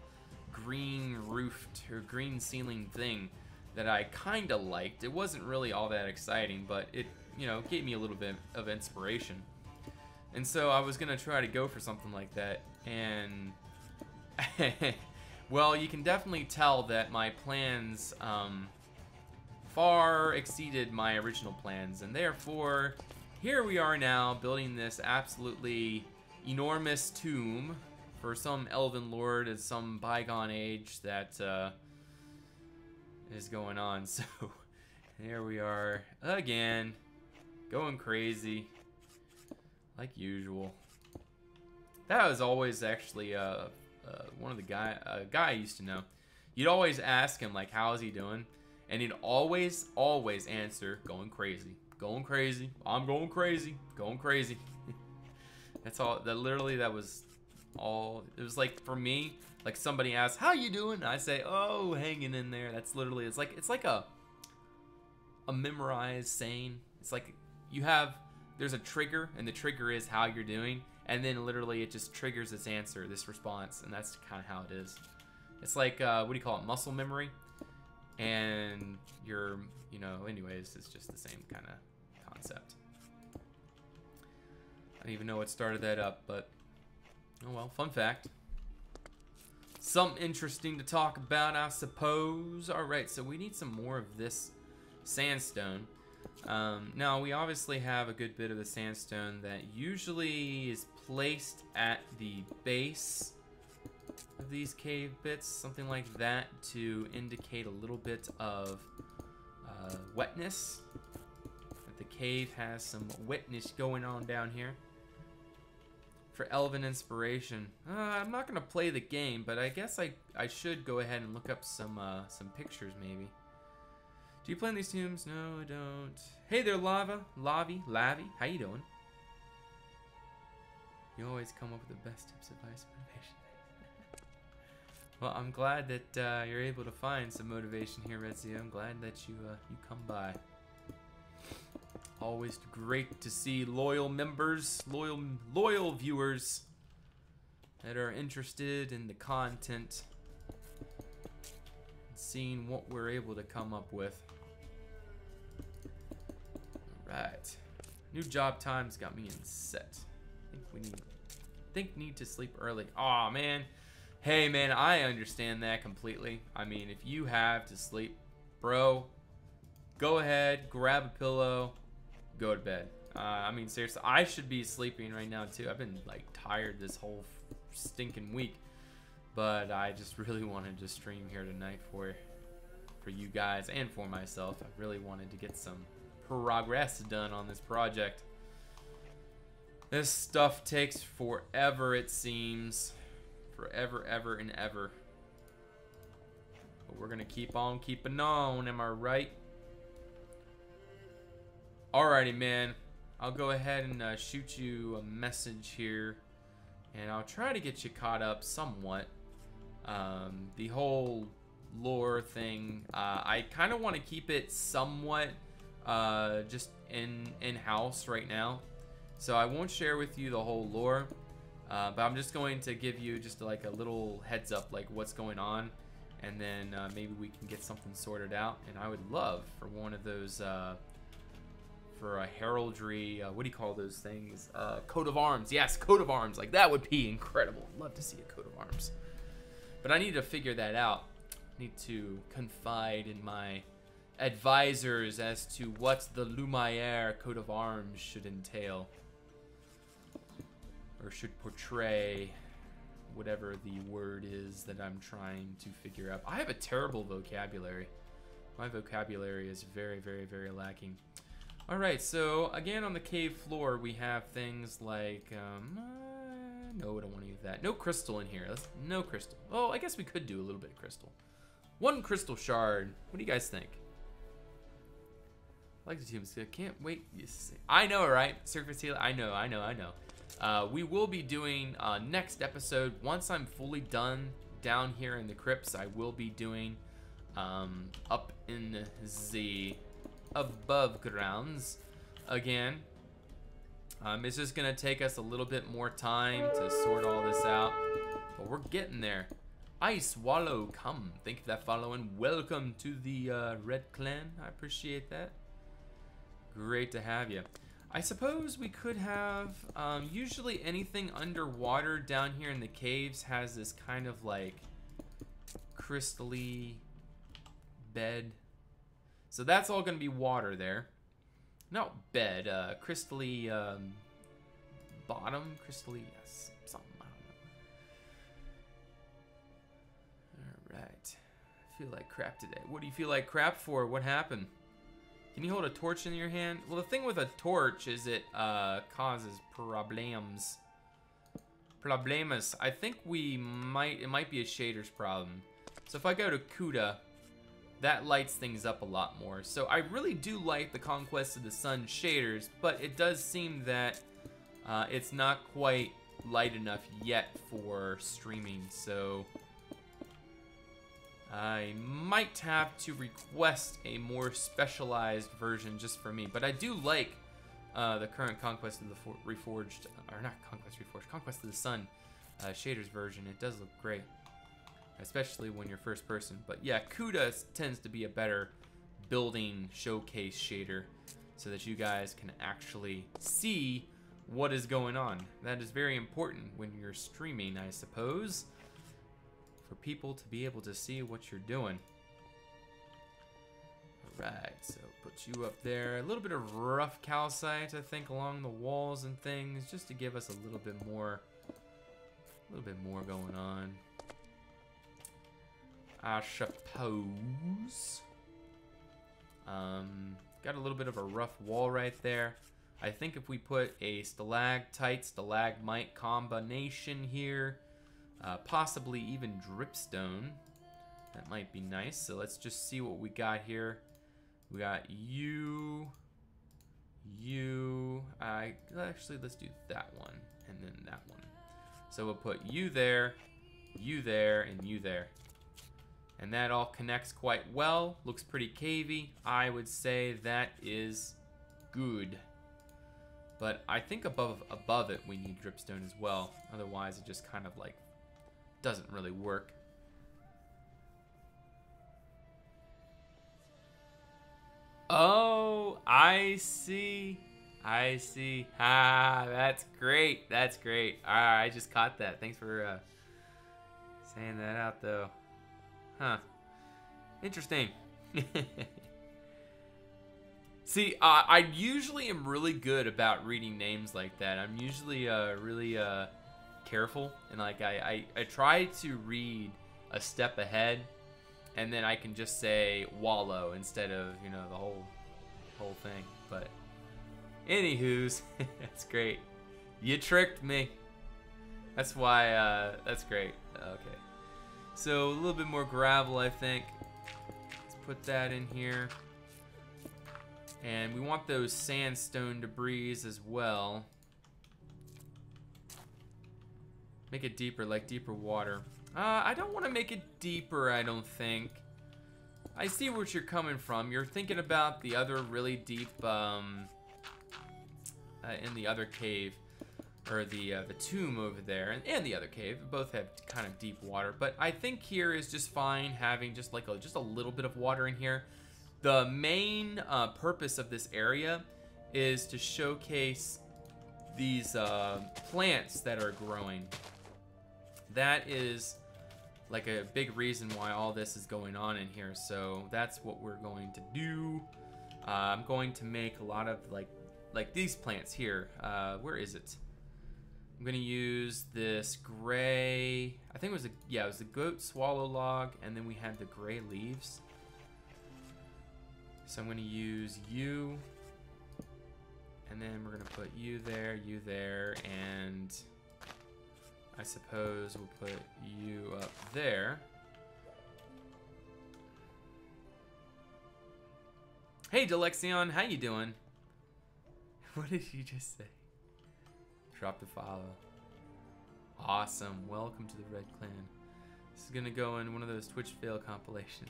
green roofed or green ceiling thing that I kind of liked. It wasn't really all that exciting, but it, you know, gave me a little bit of inspiration. And so I was gonna try to go for something like that, and well, you can definitely tell that my plans far exceeded my original plans, and therefore here we are now building this absolutely enormous tomb for some elven lord at some bygone age that is going on. So here we are again, going crazy like usual. That was always actually one of the guy I used to know. You'd always ask him like, how's he doing? And he'd always answer, going crazy, going crazy, I'm going crazy, going crazy. That's all, that literally, that was all, it was like, for me, like somebody asks, how you doing? I say, oh, hanging in there. That's literally, it's like a memorized saying. It's like, you have, there's a trigger, and the trigger is how you're doing, and then literally it just triggers this answer, this response, and that's kind of how it is. It's like, what do you call it, muscle memory? And you're, you know, anyways, it's just the same kind of concept. I don't even know what started that up, but oh well, fun fact. Something interesting to talk about, I suppose. Alright, so we need some more of this sandstone. Now, we obviously have a good bit of the sandstone that usually is placed at the base of these cave bits, something like that, to indicate a little bit of wetness. That the cave has some wetness going on down here. For elven inspiration. I'm not gonna play the game, but I guess I should go ahead and look up some pictures maybe. Do you play in these tombs? No, I don't. Hey there, Lavi, how you doing? You always come up with the best tips, advice, motivation. Well, I'm glad that you're able to find some motivation here, Rezio. I'm glad that you come by. Always great to see loyal members, loyal viewers that are interested in the content, seeing what we're able to come up with. Alright. New job times got me in set. Need to sleep early. Aw, man. Hey, man, I understand that completely. I mean, if you have to sleep, bro, go ahead, grab a pillow, go to bed. I mean, seriously, I should be sleeping right now, too. I've been, like, tired this whole stinking week. But I just really wanted to stream here tonight for you guys and for myself. I really wanted to get some progress done on this project. This stuff takes forever, it seems. Forever, ever, and ever. But we're gonna keep on keeping on, am I right? Alrighty, man. I'll go ahead and shoot you a message here. And I'll try to get you caught up somewhat. The whole lore thing, I kind of want to keep it somewhat just in-house right now. So I won't share with you the whole lore. But I'm just going to give you just like a little heads up, like what's going on, and then maybe we can get something sorted out. And I would love for one of those for a heraldry, what do you call those things? Coat of arms. Yes, coat of arms. Like, that would be incredible. Love to see a coat of arms. But I need to figure that out. I need to confide in my advisors as to what the Lumiere coat of arms should entail. Or should portray, whatever the word is that I'm trying to figure out. I have a terrible vocabulary. My vocabulary is very, very, very lacking. Alright, so again on the cave floor we have things like, no, I don't want to use that. No crystal in here. No crystal. Oh, I guess we could do a little bit of crystal. One crystal shard. What do you guys think? I like the tombs. I can't wait. I know, right? Surface heal. I know. We will be doing next episode. Once I'm fully done down here in the crypts, I will be doing up in the above grounds again. It's just gonna take us a little bit more time to sort all this out, but we're getting there. Ice Wallow, come. Thank you for that follow and welcome to the Red Clan. I appreciate that. Great to have you. I suppose we could have, usually anything underwater down here in the caves has this kind of like crystally bed. So that's all going to be water there. Not bed, crystally bottom, crystally, yes, something, I don't know. Alright, I feel like crap today. What do you feel like crap for? What happened? Can you hold a torch in your hand? Well, the thing with a torch is it causes problems. Problemas. I think it might be a shader's problem. So if I go to Kuda, that lights things up a lot more. So I really do like the Conquest of the Sun shaders, but it does seem that it's not quite light enough yet for streaming. So I might have to request a more specialized version just for me. But I do like the current Conquest of the Reforged, or not Conquest Reforged, Conquest of the Sun shaders version. It does look great, especially when you're first person. But yeah, Kuda tends to be a better building showcase shader so that you guys can actually see what is going on. That is very important when you're streaming, I suppose, for people to be able to see what you're doing. Alright, so put you up there. A little bit of rough calcite, I think, along the walls and things, just to give us a little bit more going on, I suppose. Got a little bit of a rough wall right there. I think if we put a stalactite, stalagmite combination here, possibly even dripstone, that might be nice. So let's just see what we got here. We got actually, let's do that one and then that one. So we'll put you there, and you there. And that all connects quite well. Looks pretty cavey. I would say that is good. But I think above it we need dripstone as well. Otherwise it just kind of like doesn't really work. Oh, I see. Ah, that's great. That's great. I just caught that. Thanks for saying that out though. Huh. Interesting. See, I usually am really good about reading names like that. I'm usually really careful, and like I try to read a step ahead, and then I can just say wallow instead of, you know, the whole thing. But anywho's, that's great. You tricked me. That's why that's great. Okay. So a little bit more gravel, I think. Let's put that in here. And we want those sandstone debris as well. Make it deeper, like deeper water. I don't want to make it deeper, I don't think. I see where you're coming from. You're thinking about the other really deep, in the other cave. Or the tomb over there, and the other cave. Both have kind of deep water, but I think here is just fine having just a little bit of water in here. The main purpose of this area is to showcase these plants that are growing. That is like a big reason why all this is going on in here. So that's what we're going to do. I'm going to make a lot of like these plants here. Where is it? I'm gonna use this gray. I think it was the goat swallow log, and then we had the gray leaves. So I'm gonna use you, and then we're gonna put you there, and I suppose we'll put you up there. Hey Delexion, how you doing? What did you just say? Drop the follow. Awesome. Welcome to the Red Clan. This is gonna go in one of those Twitch fail compilations.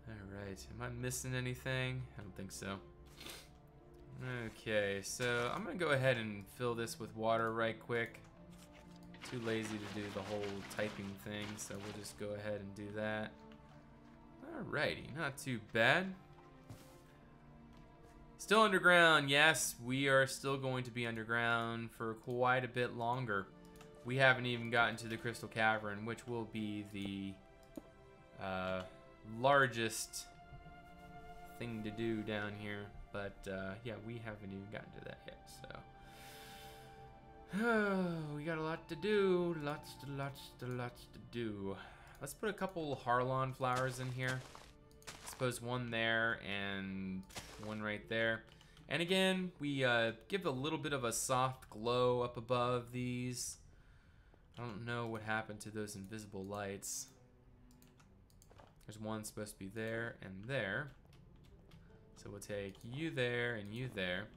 Alright. Am I missing anything? I don't think so. Okay, so I'm gonna go ahead and fill this with water right quick. Too lazy to do the whole typing thing, so we'll just go ahead and do that. Alrighty, not too bad. Still underground, yes, we are still going to be underground for quite a bit longer. We haven't even gotten to the Crystal Cavern, which will be the largest thing to do down here. But yeah, we haven't even gotten to that yet, so. Oh, we got a lot to do, lots to do. Let's put a couple Harlon flowers in here. Suppose one there and one right there. And again, we give a little bit of a soft glow up above these. I don't know what happened to those invisible lights. There's one supposed to be there and there. So we'll take you there and you there.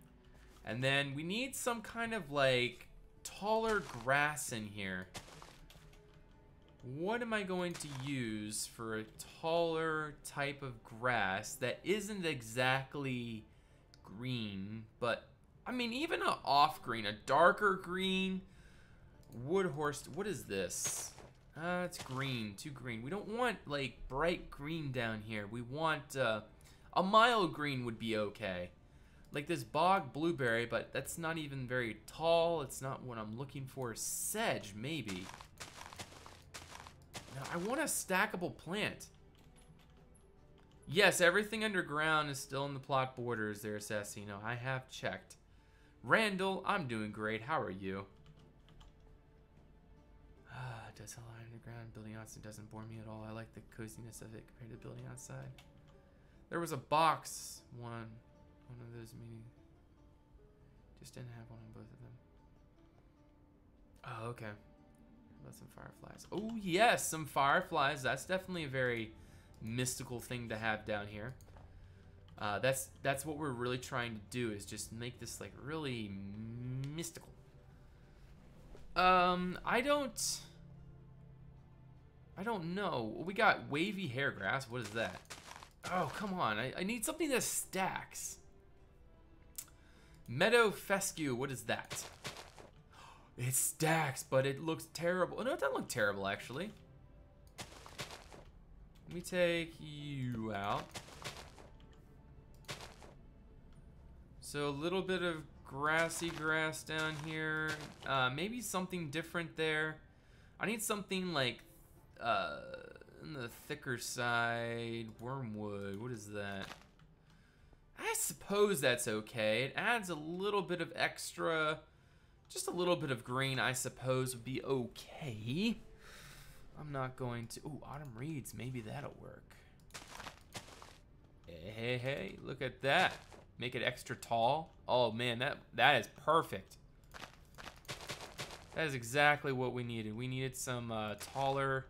And then we need some kind of like taller grass in here. What am I going to use for a taller type of grass that isn't exactly green, but I mean even a off green, a darker green? Woodhorse, what is this? It's green, too green. We don't want like bright green down here. We want a mild green would be okay. Like this bog blueberry, but that's not even very tall. It's not what I'm looking for. Sedge, maybe. No, I want a stackable plant. Yes, everything underground is still in the plot borders there, Assassino. I have checked. Randall, I'm doing great. How are you? Does a lot underground. Building outside doesn't bore me at all. I like the coziness of it compared to building outside. There was a box one of those meetings. Just didn't have one on both of them. Oh, okay. How about some fireflies? Oh yes, some fireflies. That's definitely a very mystical thing to have down here. That's what we're really trying to do, is just make this like really mystical. I don't know. We got wavy hair grass. What is that? Oh, come on. I need something that stacks. Meadow fescue. What is that? It stacks, but it looks terrible. Oh, no, it doesn't look terrible, actually. Let me take you out. So a little bit of grassy grass down here. Maybe something different there. I need something like on the thicker side. Wormwood. What is that? I suppose that's okay. It adds a little bit of extra. Just a little bit of green, I suppose, would be okay. I'm not going to. Ooh, autumn reeds. Maybe that'll work. Hey, look at that. Make it extra tall. Oh man, that is perfect. That is exactly what we needed. We needed some taller,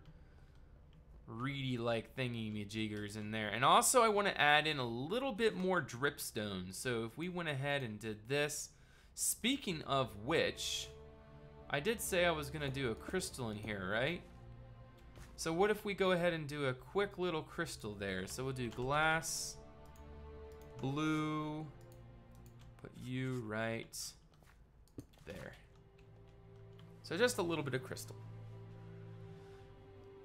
reedy-like thingy-majiggers in there. And also, I want to add in a little bit more dripstone. So if we went ahead and did this, speaking of which, I did say I was going to do a crystal in here, right? So what if we go ahead and do a quick little crystal there? So we'll do glass, blue, put you right there. So just a little bit of crystal.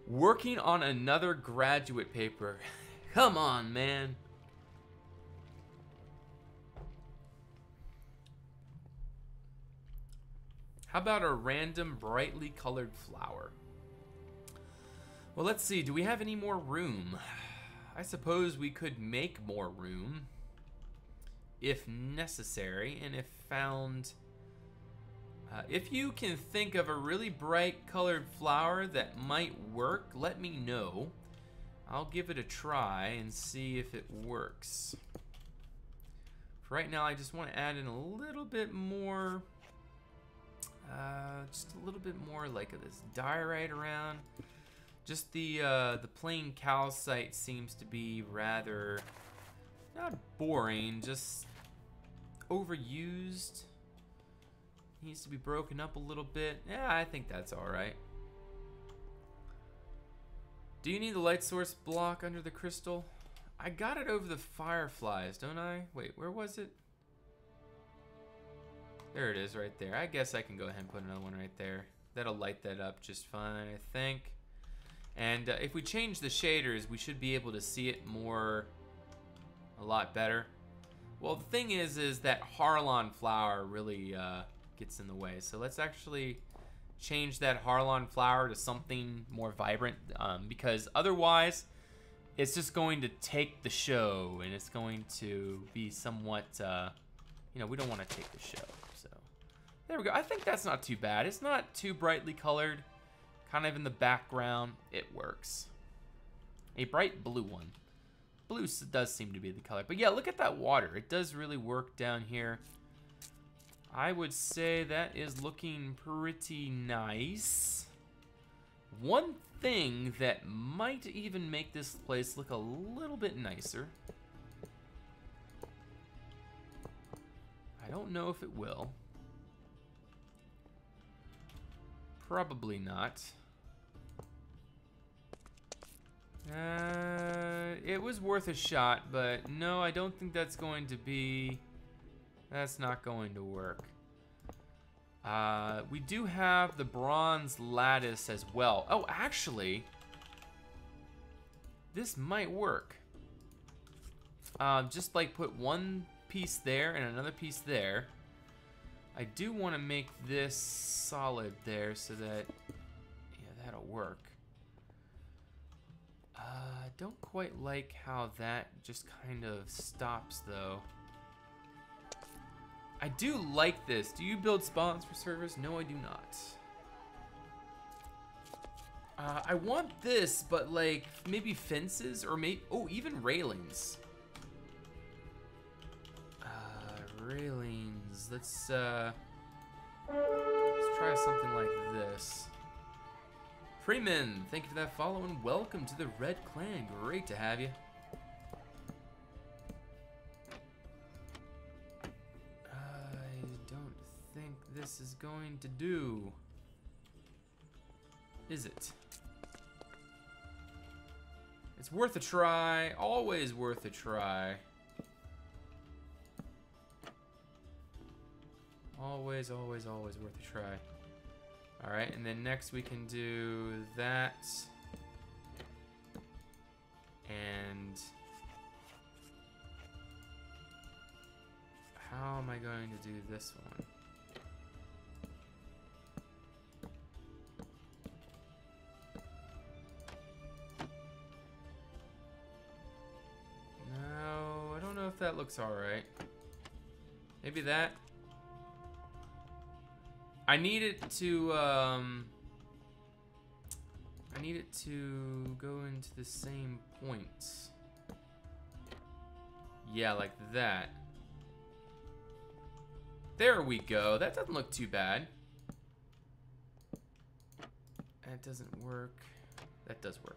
Working on another graduate paper. Come on, man. How about a random brightly colored flower? Well, let's see. Do we have any more room? I suppose we could make more room if necessary and if found. If you can think of a really bright colored flower that might work, let me know. I'll give it a try and see if it works. For right now, I just want to add in a little bit more, just a little bit more like this diorite around. Just the plain calcite seems to be rather, not boring, just overused. Needs to be broken up a little bit. Yeah, I think that's all right. Do you need the light source block under the crystal? I got it over the fireflies, don't I? Wait, where was it? There it is right there. I guess I can go ahead and put another one right there. That'll light that up just fine, I think. And if we change the shaders, we should be able to see it more, a lot better. Well, the thing is that Harlan flower really gets in the way. So let's actually change that Harlan flower to something more vibrant, because otherwise it's just going to take the show and it's going to be somewhat, you know, we don't want to take the show. So there we go. I think that's not too bad. It's not too brightly colored, kind of in the background. It works. A bright blue one. Blue does seem to be the color. But yeah, look at that water. It does really work down here. I would say that is looking pretty nice. One thing that might even make this place look a little bit nicer. I don't know if it will. Probably not. It was worth a shot, but no, I don't think that's going to be... That's not going to work. We do have the bronze lattice as well. Oh, actually, this might work. Just like put one piece there and another piece there. I do want to make this solid there so that, yeah, that'll work. Don't quite like how that just kind of stops though. I do like this. Do you build spawns for servers? No, I do not. I want this, but like maybe fences or maybe, oh, even railings. Railings. Let's try something like this. Freeman, thank you for that follow and welcome to the Red Clan. Great to have you. I don't think this is going to do. Is it? It's worth a try. Always worth a try. Always, always, always worth a try. Alright, and then next we can do that. And how am I going to do this one? No, I don't know if that looks alright. Maybe that. I need it to go into the same points. Yeah, like that. There we go. That doesn't look too bad. That doesn't work. That does work.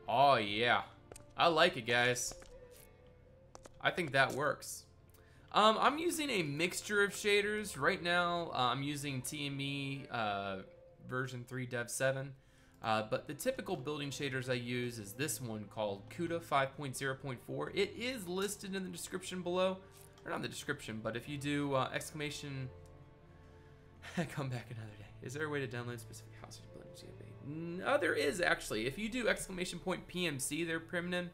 Oh yeah. I like it, guys. I think that works. I'm using a mixture of shaders. Right now, I'm using TME version 3 Dev 7. But the typical building shaders I use is this one called CUDA 5.0.4. It is listed in the description below. Or not in the description, but if you do exclamation... come back another day. Is there a way to download specific houses buildings? No, there is actually. If you do exclamation point PMC there, Primnin,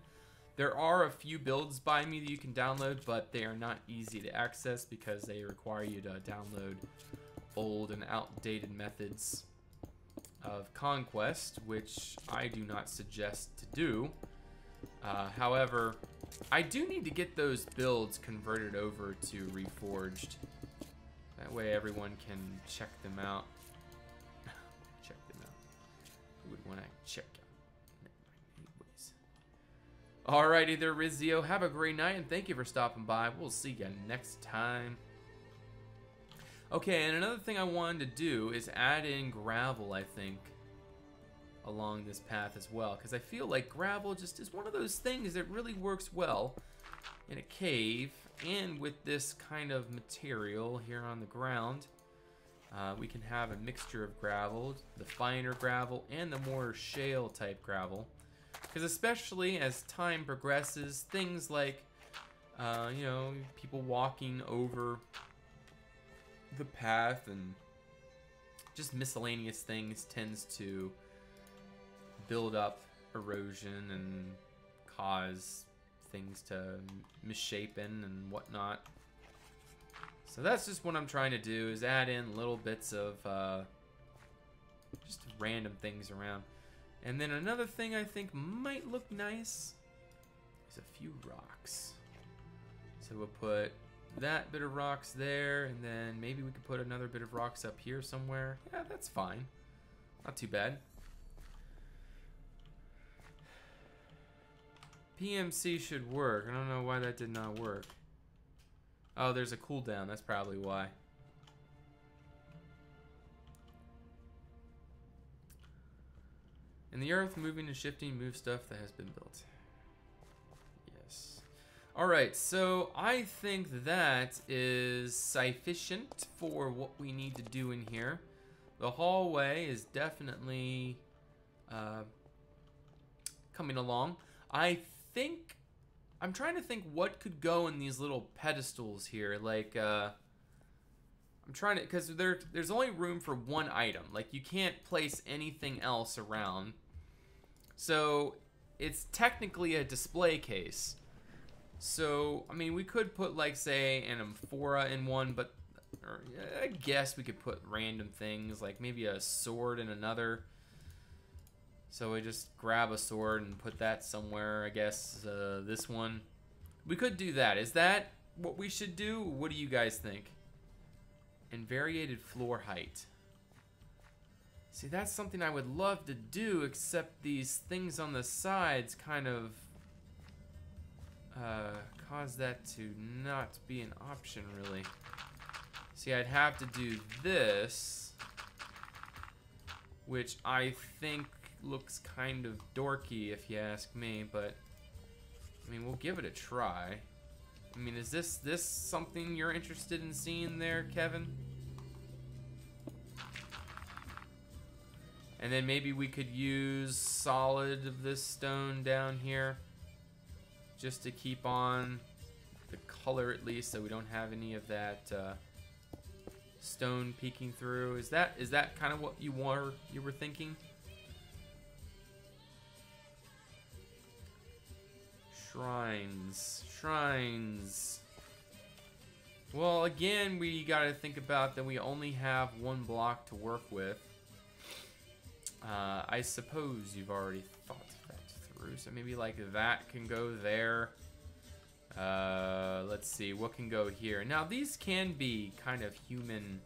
there are a few builds by me that you can download, but they are not easy to access because they require you to download old and outdated methods of Conquest, which I do not suggest to do. However, I do need to get those builds converted over to Reforged. That way everyone can check them out. Check them out. Who would want to check out? Anyways. Alrighty there, Rizio. Have a great night, and thank you for stopping by. We'll see you next time. Okay, and another thing I wanted to do is add in gravel, I think, along this path as well, because I feel like gravel just is one of those things that really works well in a cave, and with this kind of material here on the ground, we can have a mixture of gravel, the finer gravel and the more shale type gravel, because especially as time progresses, things like you know, people walking over the path and just miscellaneous things tends to build up erosion and cause things to misshapen and whatnot. So that's just what I'm trying to do, is add in little bits of just random things around. And then another thing I think might look nice is a few rocks. So we'll put that bit of rocks there, and then maybe we could put another bit of rocks up here somewhere. Yeah, that's fine. Not too bad. PMC should work. I don't know why that did not work. Oh, there's a cooldown. That's probably why. And the earth moving and shifting moves stuff that has been built. Yes. Alright, so I think that is sufficient for what we need to do in here. The hallway is definitely coming along. I'm trying to think what could go in these little pedestals here. Like, I'm trying to, because there's only room for one item. Like, you can't place anything else around. So, it's technically a display case. So, I mean, we could put, like, say, an amphora in one, but I guess we could put random things, like maybe a sword in another. So we just grab a sword and put that somewhere, I guess, this one. We could do that. Is that what we should do? What do you guys think? And variated floor height. See, that's something I would love to do, except these things on the sides kind of cause that to not be an option, really. See, I'd have to do this, which I think looks kind of dorky if you ask me, but I mean, we'll give it a try. I mean, is this something you're interested in seeing there, Kevin? And then maybe we could use solid of this stone down here just to keep on the color at least, so we don't have any of that stone peeking through. Is that kind of what you were thinking? Shrines. Well, again, we gotta think about that we only have one block to work with. I suppose you've already thought that through, so maybe like that can go there. Let's see, what can go here? Now, these can be kind of human.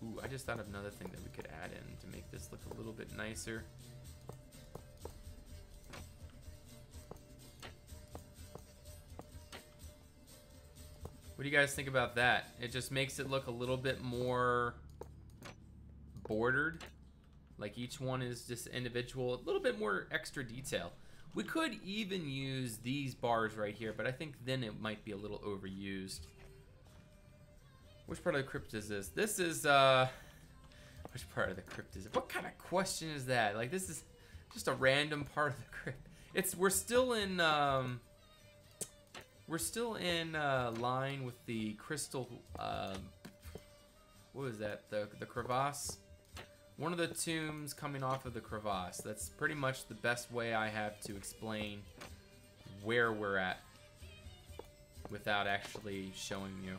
Ooh, I just thought of another thing that we could add in to make this look a little bit nicer. What do you guys think about that? It just makes it look a little bit more bordered. Like each one is just individual, a little bit more extra detail. We could even use these bars right here, but I think then it might be a little overused. Which part of the crypt is this? This is, which part of the crypt is it? What kind of question is that? Like, this is just a random part of the crypt. We're still in line with the crystal, what was that? The crevasse? One of the tombs coming off of the crevasse. That's pretty much the best way I have to explain where we're at without actually showing you.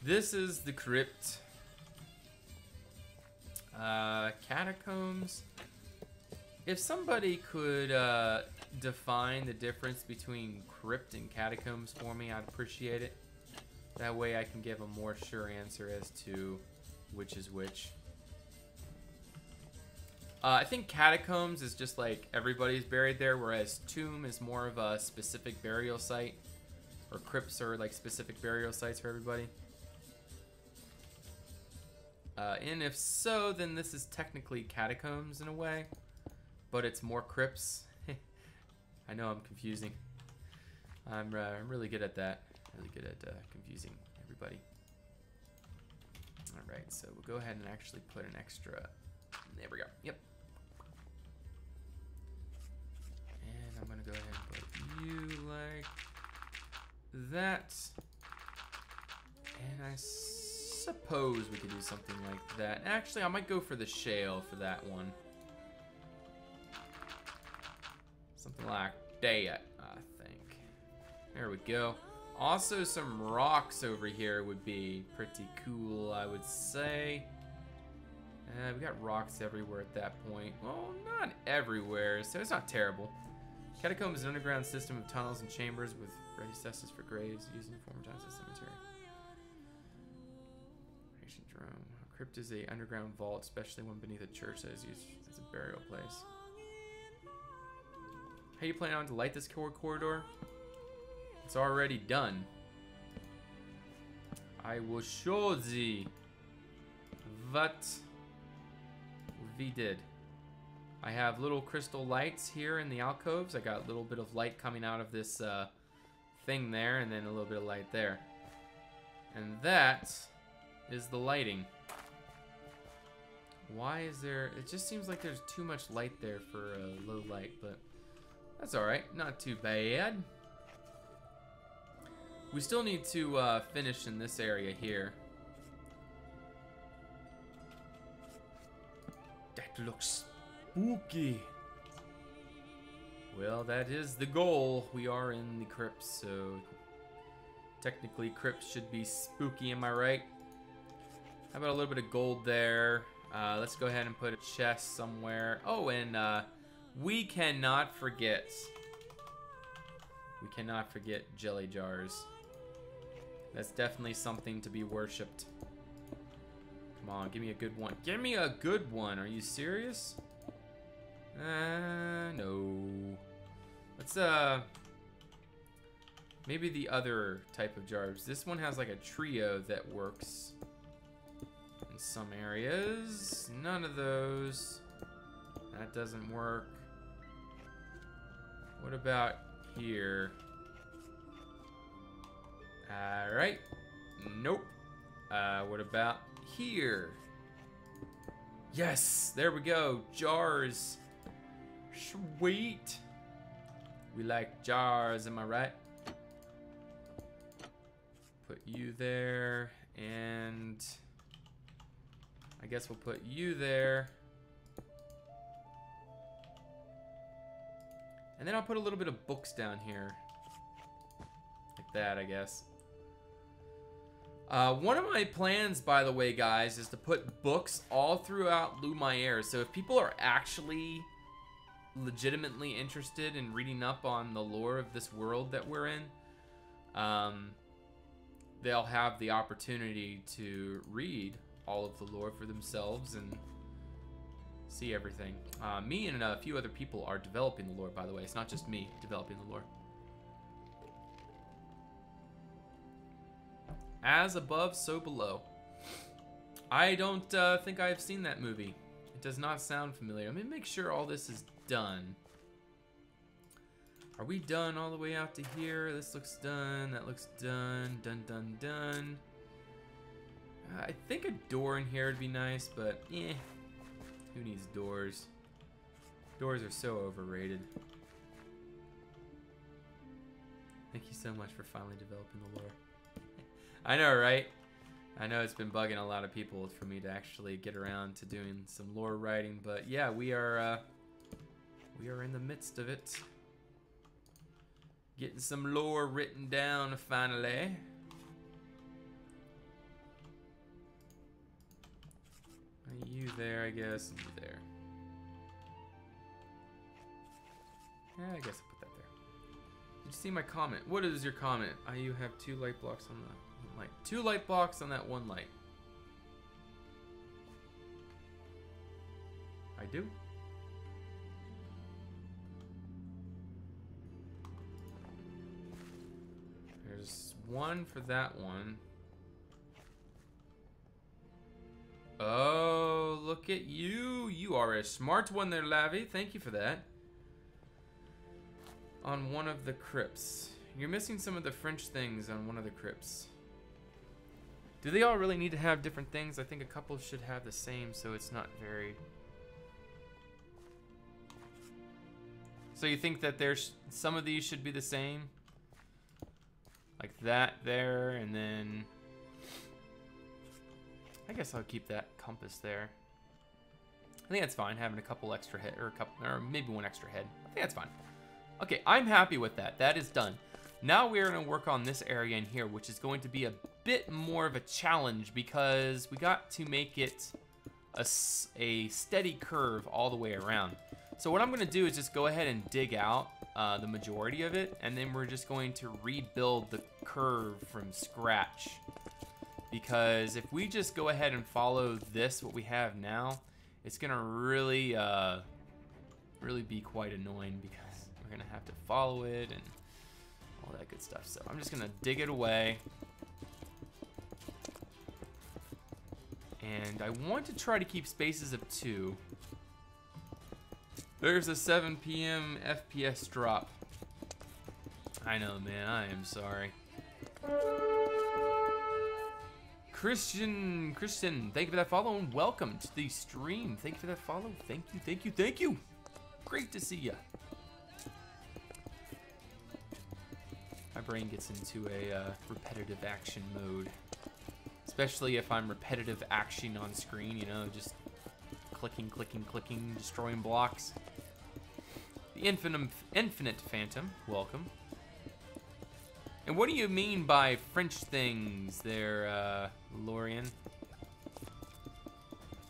This is the crypt. Catacombs. If somebody could define the difference between crypt and catacombs for me, I'd appreciate it. That way I can give a more sure answer as to which is which. I think catacombs is just like everybody's buried there, whereas tomb is more of a specific burial site. Or crypts are like specific burial sites for everybody. And if so, then this is technically catacombs in a way, but it's more crypts. I know I'm confusing. I'm really good at that. Really good at confusing everybody. All right, so we'll go ahead and actually put an extra. There we go. Yep. And I'm gonna go ahead and put you like that. And I suppose we could do something like that. Actually, I might go for the shale for that one. Something like that, I think. There we go. Also, some rocks over here would be pretty cool, I would say. We got rocks everywhere at that point. Well, not everywhere, so it's not terrible. Catacomb is an underground system of tunnels and chambers with recesses for graves used in former times as cemetery. Ancient Rome. Crypt is a underground vault, especially one beneath a church that is used as a burial place. How you planning on to light this corridor? It's already done. I will show thee what we did. I have little crystal lights here in the alcoves. I got a little bit of light coming out of this thing there, and then a little bit of light there. And that is the lighting. Why is there... It just seems like there's too much light there for a low light, but that's alright. Not too bad. We still need to finish in this area here. That looks spooky. Well, that is the goal. We are in the crypt, so technically crypts should be spooky, am I right? How about a little bit of gold there? Let's go ahead and put a chest somewhere. Oh, and we cannot forget. We cannot forget jelly jars. That's definitely something to be worshipped. Come on, give me a good one. Give me a good one. Are you serious? No. Let's, maybe the other type of jars. This one has like a trio that works in some areas. None of those. That doesn't work. What about here? Alright. Nope. What about here? Yes! There we go. Jars. Sweet. We like jars, am I right? Put you there. And I guess we'll put you there. And then I'll put a little bit of books down here. Like that, I guess. One of my plans, by the way, guys, is to put books all throughout Lumiere. So if people are actually legitimately interested in reading up on the lore of this world that we're in, they'll have the opportunity to read all of the lore for themselves and see everything. Me and a few other people are developing the lore, by the way. It's not just me developing the lore. As above, so below. I don't think I've seen that movie. It does not sound familiar. Let me make sure all this is done. Are we done all the way out to here? This looks done. That looks done. Done, done, done. I think a door in here would be nice, but eh. Who needs doors? Doors are so overrated. Thank you so much for finally developing the lore. I know, right? I know it's been bugging a lot of people for me to actually get around to doing some lore writing, but yeah, we are in the midst of it. Getting some lore written down finally. You there, I guess. And you there. Yeah, I guess I'll put that there. Did you see my comment? What is your comment? You have 2 light blocks on that one light. 2 light blocks on that one light. I do. There's 1 for that one. Oh, look at you. You are a smart one there, Lavi. Thank you for that. On one of the crypts. You're missing some of the French things on one of the crypts. Do they all really need to have different things? I think a couple should have the same so it's not varied. So you think that there's some of these should be the same? Like that there, and then I guess I'll keep that compass there. I think that's fine, having a couple extra head, or maybe 1 extra head. I think that's fine. Okay, I'm happy with that. That is done. Now we're gonna work on this area in here, which is going to be a bit more of a challenge because we got to make it a steady curve all the way around. So what I'm gonna do is just go ahead and dig out the majority of it, and then we're just going to rebuild the curve from scratch. Because if we just go ahead and follow this, what we have now, it's gonna really, really be quite annoying because we're gonna have to follow it and all that good stuff. So I'm just gonna dig it away. And I want to try to keep spaces of 2. There's a 7 p.m. FPS drop. I know, man, I am sorry. Christian, thank you for that follow and welcome to the stream. Thank you for that follow. Thank you, thank you, thank you. Great to see ya. My brain gets into a repetitive action mode. Especially if I'm repetitive action on screen, you know, just clicking, clicking, clicking, destroying blocks. The Infinite Phantom, welcome. And what do you mean by French things there, Lorian?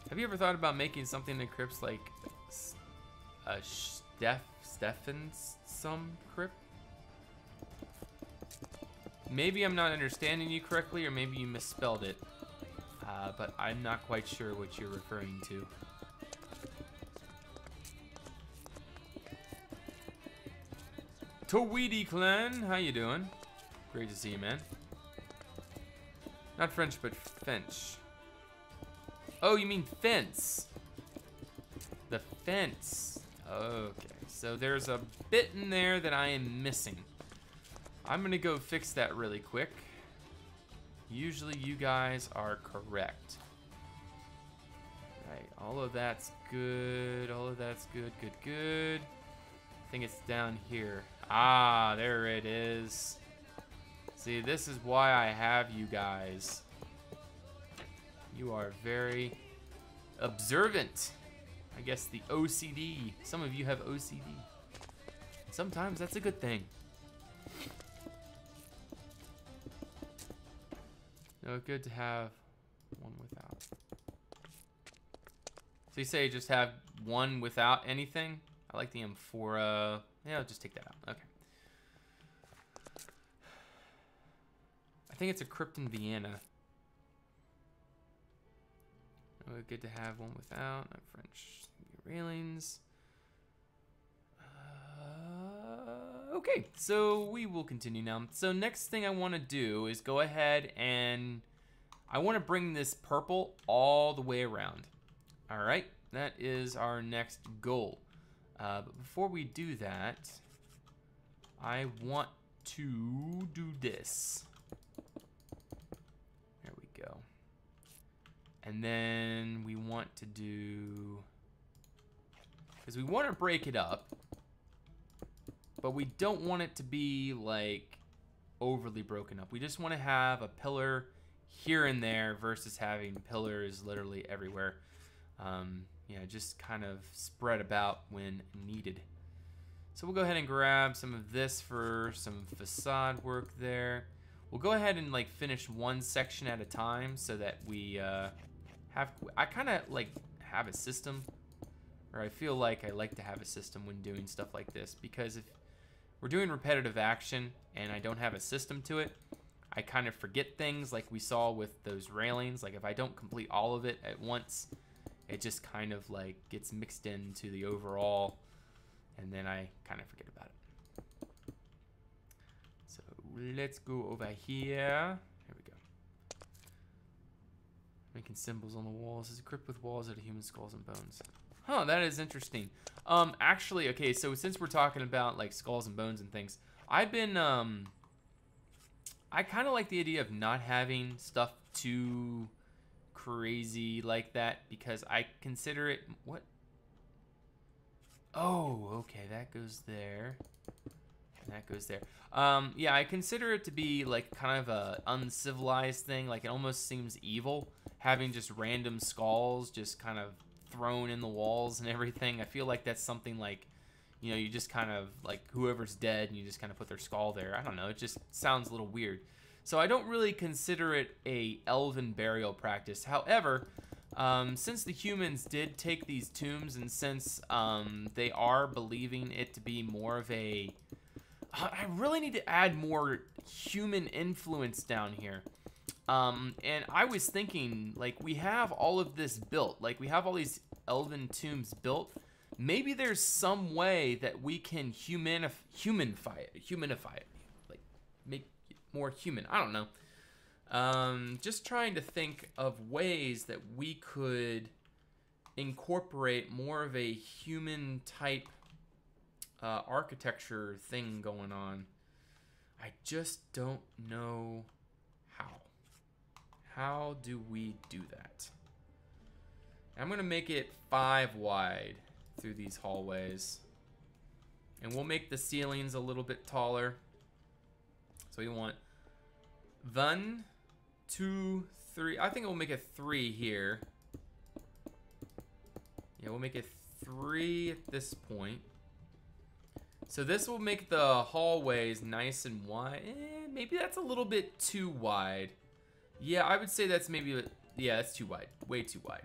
Have you ever thought about making something in crypts like a Stephen's crypt? Maybe I'm not understanding you correctly, or maybe you misspelled it. But I'm not quite sure what you're referring to. Tweedy Clan, how you doing? Great to see you, man. Not French, but French. Oh, you mean fence. The fence. Okay, so there's a bit in there that I am missing. I'm gonna go fix that really quick. Usually you guys are correct. Right, all of that's good. All of that's good, good, good. I think it's down here. Ah, there it is. See, this is why I have you guys. You are very observant. I guess the OCD. Some of you have OCD. Sometimes that's a good thing. No, good to have one without. So you say just have one without anything? I like the amphora. Yeah, I'll just take that out. Okay. I think it's a crypt in Vienna. Oh, good to have one without. Not French railings. Okay, so we will continue now. So next thing I want to do is go ahead and I want to bring this purple all the way around. All right, that is our next goal. But before we do that, I want to do this. There we go. And then we want to do, because we want to break it up, but we don't want it to be like overly broken up. We just want to have a pillar here and there versus having pillars literally everywhere. Yeah, just kind of spread about when needed. So we'll go ahead and grab some of this for some facade work there. We'll go ahead and like finish one section at a time so that we I kind of like have a system, or I feel like I like to have a system when doing stuff like this, because if we're doing repetitive action and I don't have a system to it, I kind of forget things, like we saw with those railings. Like if I don't complete all of it at once, it just kind of like gets mixed into the overall, and then I kind of forget about it. So let's go over here. Here we go. Making symbols on the walls is equipped with walls out of human skulls and bones. Huh, that is interesting. Actually, okay, so since we're talking about like skulls and bones and things, I've been I kind of like the idea of not having stuff too crazy like that, because I consider it, what? Oh, okay, that goes there. And that goes there. Yeah, I consider it to be like kind of a uncivilized thing. Like it almost seems evil, having just random skulls just kind of thrown in the walls and everything. I feel like that's something like, you know, you just kind of like whoever's dead and you just kind of put their skull there. I don't know, it just sounds a little weird. So I don't really consider it a elven burial practice. However, since the humans did take these tombs, and since they are believing it to be more of a, I really need to add more human influence down here. And I was thinking, like, we have all of this built. Like, we have all these elven tombs built. Maybe there's some way that we can humanify it. Like, make it more human. I don't know. Just trying to think of ways that we could incorporate more of a human type architecture thing going on. I just don't know how. How do we do that? I'm gonna make it 5 wide through these hallways, and we'll make the ceilings a little bit taller. So we want 1, 2, 3. I think we'll make it 3 here. Yeah, we'll make it 3 at this point. So this will make the hallways nice and wide. Maybe that's a little bit too wide. Yeah, I would say that's maybe, yeah, that's too wide. Way too wide.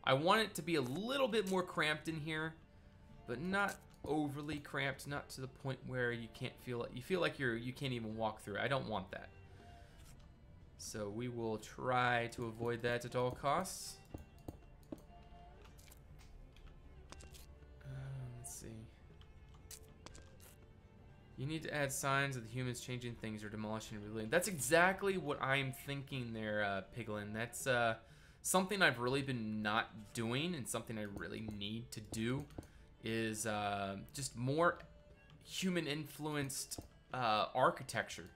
I want it to be a little bit more cramped in here, but not overly cramped, not to the point where you can't feel it. You feel like you can't even walk through. I don't want that. So we will try to avoid that at all costs. Let's see. You need to add signs of the humans changing things or demolishing and rebuilding. That's exactly what I'm thinking there, Piglin. That's something I've really been not doing, and something I really need to do is just more human influenced architecture.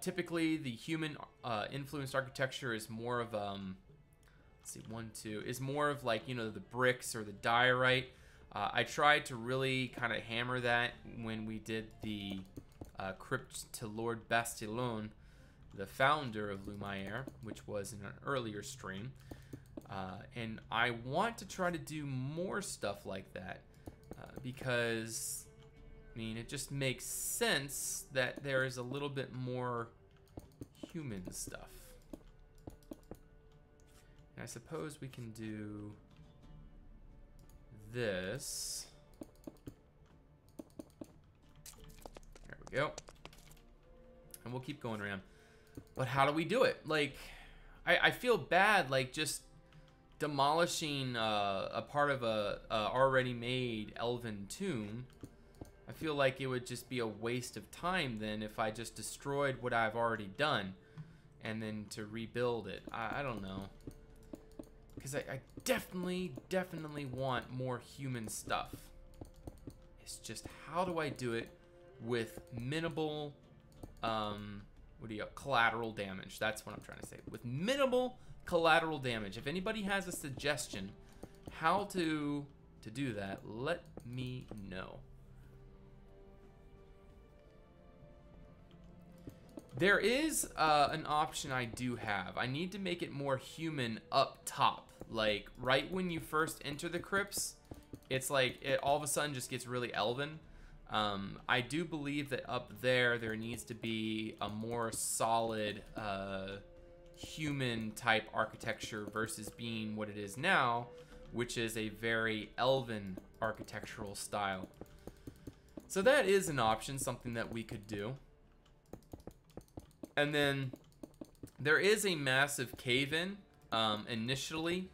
Typically, the human influenced architecture is more of let's see, 1, 2, is more of like, you know, the bricks or the diorite. I tried to really kind of hammer that when we did the crypt to Lord Bastillon, the founder of Lumiere, which was in an earlier stream. And I want to try to do more stuff like that because, I mean, it just makes sense that there is a little bit more human stuff. And I suppose we can do this. There we go. And we'll keep going around. But how do we do it? Like, I feel bad, like, just demolishing a part of a already made elven tomb. I feel like it would just be a waste of time then if I just destroyed what I've already done and then to rebuild it. I don't know. Because I definitely want more human stuff. It's just, how do I do it with minimal, collateral damage? That's what I'm trying to say. With minimal collateral damage. If anybody has a suggestion how to do that, let me know. There is an option I do have. I need to make it more human up top. Like, right when you first enter the crypts, it's like it all of a sudden just gets really elven. I do believe that up there needs to be a more solid human type architecture versus being what it is now, which is a very elven architectural style. So that is an option, something that we could do. And then there is a massive cave-in initially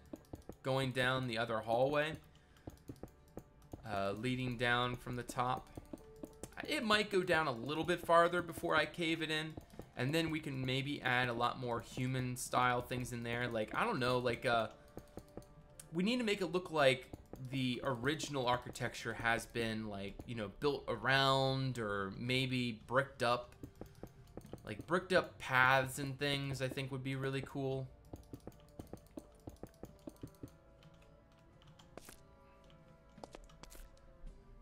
going down the other hallway, leading down from the top. It might go down a little bit farther before I cave it in, and then we can maybe add a lot more human style things in there. Like, I don't know, like we need to make it look like the original architecture has been, like, you know, built around, or maybe bricked up. Like bricked up paths and things, I think would be really cool.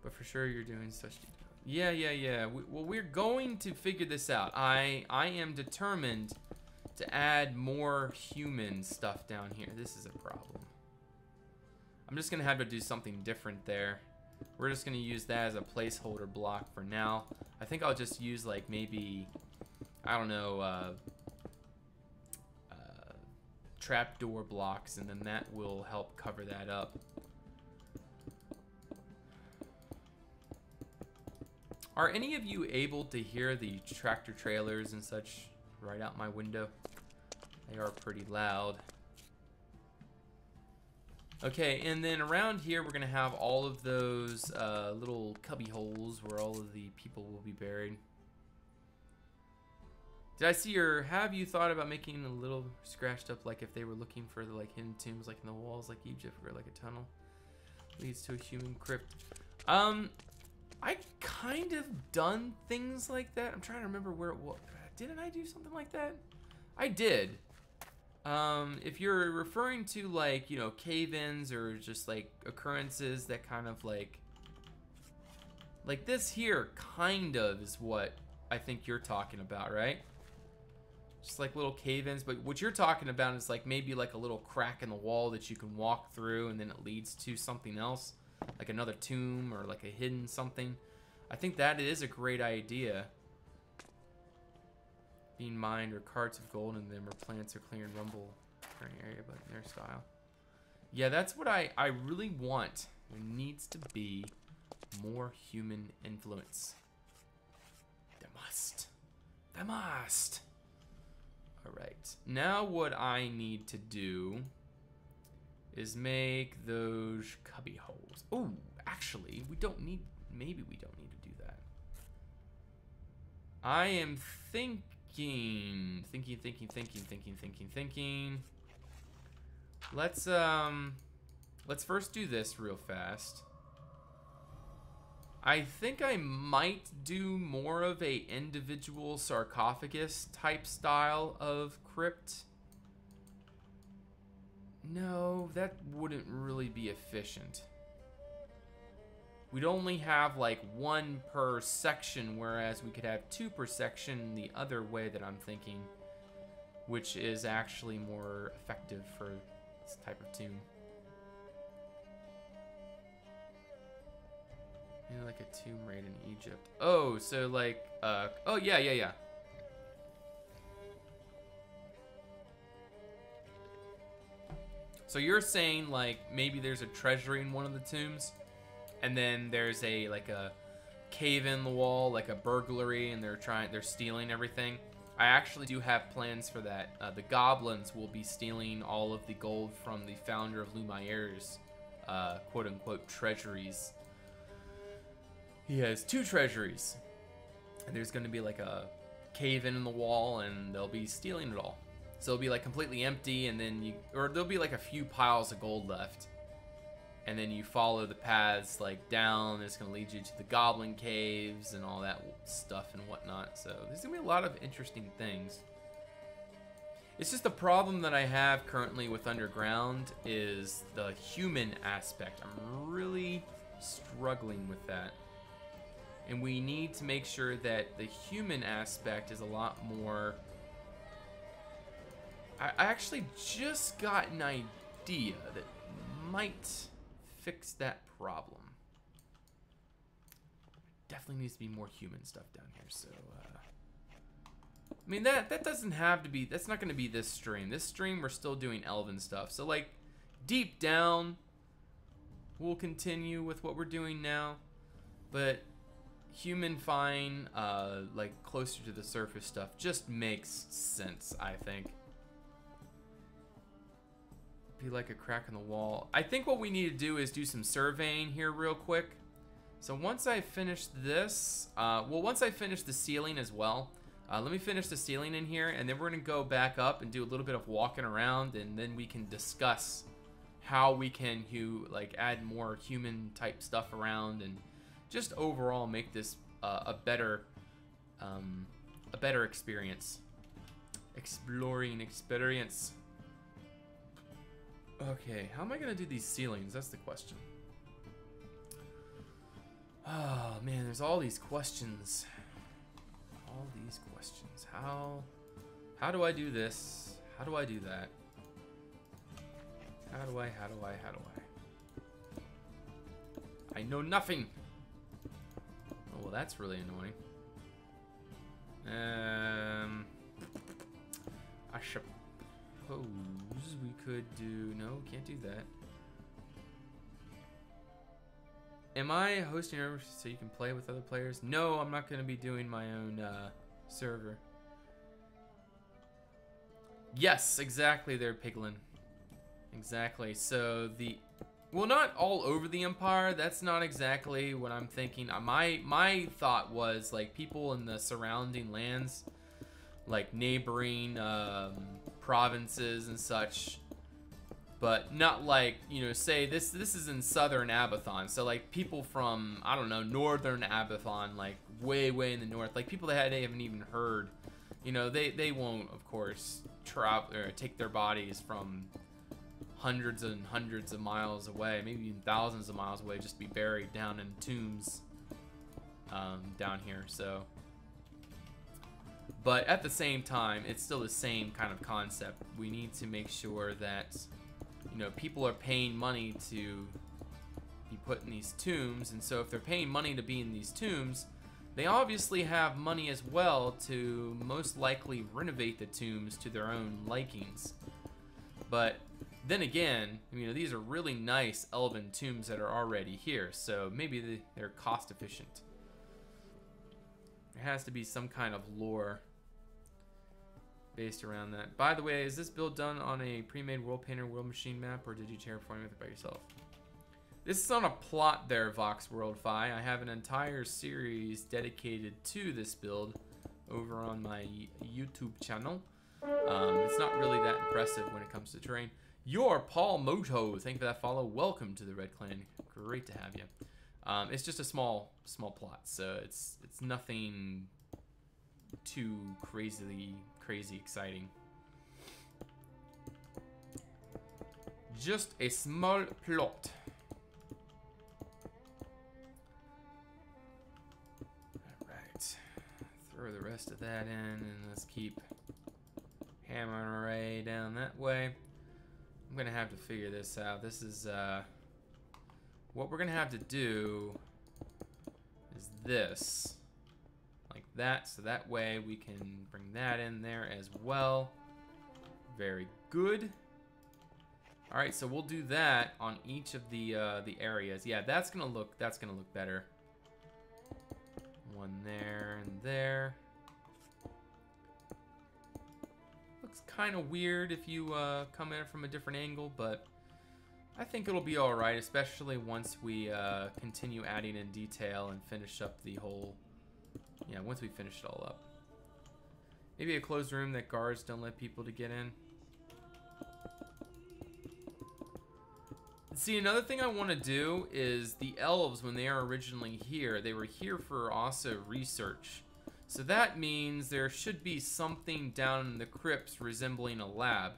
But for sure you're doing such detail. Yeah. Well, we're going to figure this out. I am determined to add more human stuff down here. This is a problem. I'm just gonna have to do something different there. We're just gonna use that as a placeholder block for now. I think I'll just use, like, maybe, I don't know, trapdoor blocks, and then that will help cover that up. Are any of you able to hear the tractor trailers and such right out my window? They are pretty loud. Okay, and then around here we're gonna have all of those little cubby holes where all of the people will be buried. Did I see your, have you thought about making a little scratched up, like if they were looking for the, like, hidden tombs, like in the walls, like Egypt, where like a tunnel leads to a human crypt? I kind of done things like that. I'm trying to remember where it was. Didn't I do something like that? I did. If you're referring to, like, you know, cave-ins or just like occurrences that kind of like this here kind of is what I think you're talking about, right? Just like little cave-ins, but what you're talking about is like maybe like a little crack in the wall that you can walk through and then it leads to something else, like another tomb or like a hidden something. I think that is a great idea. Being mined, or carts of gold in them, or plants, or clearing rumble for an area, but in their style. Yeah, that's what I really want. There needs to be more human influence. There must. There must. Alright, now what I need to do is make those cubby holes. Oh, actually, we don't need, maybe we don't need to do that. I am thinking. Let's first do this real fast. I think I might do more of a individual sarcophagus type style of crypt. No, that wouldn't really be efficient. We'd only have like one per section, whereas we could have two per section the other way that I'm thinking, which is actually more effective for this type of tomb. You know, like a tomb raid in Egypt. Oh, so like, oh yeah. So you're saying like maybe there's a treasury in one of the tombs, and then there's a like a cave in the wall, like a burglary, and they're stealing everything. I actually do have plans for that. The goblins will be stealing all of the gold from the founder of Lumiere's quote-unquote treasuries. He has 2 treasuries, and there's going to be like a cave in the wall, and they'll be stealing it all. So it'll be like completely empty, and then there'll be like a few piles of gold left, and then you follow the paths like down. It's going to lead you to the goblin caves and all that stuff and whatnot. So there's going to be a lot of interesting things. It's just the problem that I have currently with Underground is the human aspect. I'm really struggling with that. And we need to make sure that the human aspect is a lot more... I actually just got an idea that might fix that problem. Definitely needs to be more human stuff down here, so... I mean, that doesn't have to be, that's not going to be this stream. This stream, we're still doing elven stuff. So, like, deep down, we'll continue with what we're doing now. But human fine, like, closer to the surface stuff just makes sense, I think. Be like a crack in the wall. I think what we need to do is do some surveying here real quick. So once I finish this, well, once I finish the ceiling as well, let me finish the ceiling in here, and then we're gonna go back up and do a little bit of walking around, and then we can discuss how we can like add more human type stuff around, and just overall make this a better experience, exploring experience. Okay, how am I gonna do these ceilings? That's the question. Oh man, there's all these questions. All these questions. How do I do this? How do I do that? How do I? I know nothing. Oh, well, that's really annoying. I suppose we could do... No, can't do that. Am I hosting over so you can play with other players? No, I'm not going to be doing my own server. Yes, exactly there, Piglin. Exactly. So the... Well, not all over the Empire. That's not exactly what I'm thinking. My thought was, like, people in the surrounding lands, like neighboring provinces and such, but not like, you know, say this is in southern Abathon, so like people from, I don't know, northern Abathon, like way in the north, like people that they haven't even heard, you know, they won't, of course, travel or take their bodies from hundreds and hundreds of miles away, maybe even thousands of miles away, just to be buried down in tombs down here. So, but at the same time, it's still the same kind of concept. We need to make sure that, you know, people are paying money to be put in these tombs, and so if they're paying money to be in these tombs, they obviously have money as well to most likely renovate the tombs to their own likings. But then again, you know, these are really nice elven tombs that are already here, so maybe they're cost efficient. There has to be some kind of lore based around that. By the way, is this build done on a pre-made World Painter World Machine map, or did you terraform it by yourself? This is on a plot there, Vox World Fi. I have an entire series dedicated to this build over on my YouTube channel. It's not really that impressive when it comes to terrain. You're Paul Moto. Thank you for that follow. Welcome to the Red Clan. Great to have you. It's just a small plot, so it's nothing too crazy exciting. Just a small plot. Alright. Throw the rest of that in, and let's keep hammering away down that way. I'm gonna have to figure this out. This is what we're gonna have to do is this, like that, so that way we can bring that in there as well. Very good. All right, so we'll do that on each of the areas. Yeah, that's gonna look better. One there and there. Looks kind of weird if you come at it from a different angle, but I think it'll be all right, especially once we continue adding in detail and finish up the whole. Yeah, once we finish it all up. Maybe a closed room that guards don't let people to get in. See, another thing I want to do is the elves, when they are originally here, they were here for also research. So that means there should be something down in the crypts resembling a lab,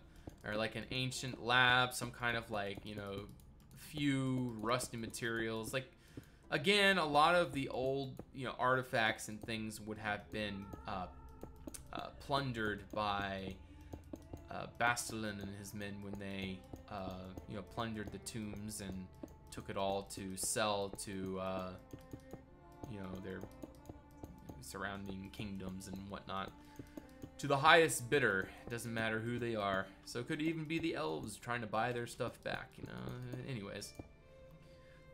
or like an ancient lab, some kind of like, you know, few rusty materials. Like, again, a lot of the old, you know, artifacts and things would have been plundered by Bastelin and his men when they, you know, plundered the tombs and took it all to sell to, you know, their surrounding kingdoms and whatnot. to the highest bidder. It doesn't matter who they are. So it could even be the elves trying to buy their stuff back, you know. Anyways.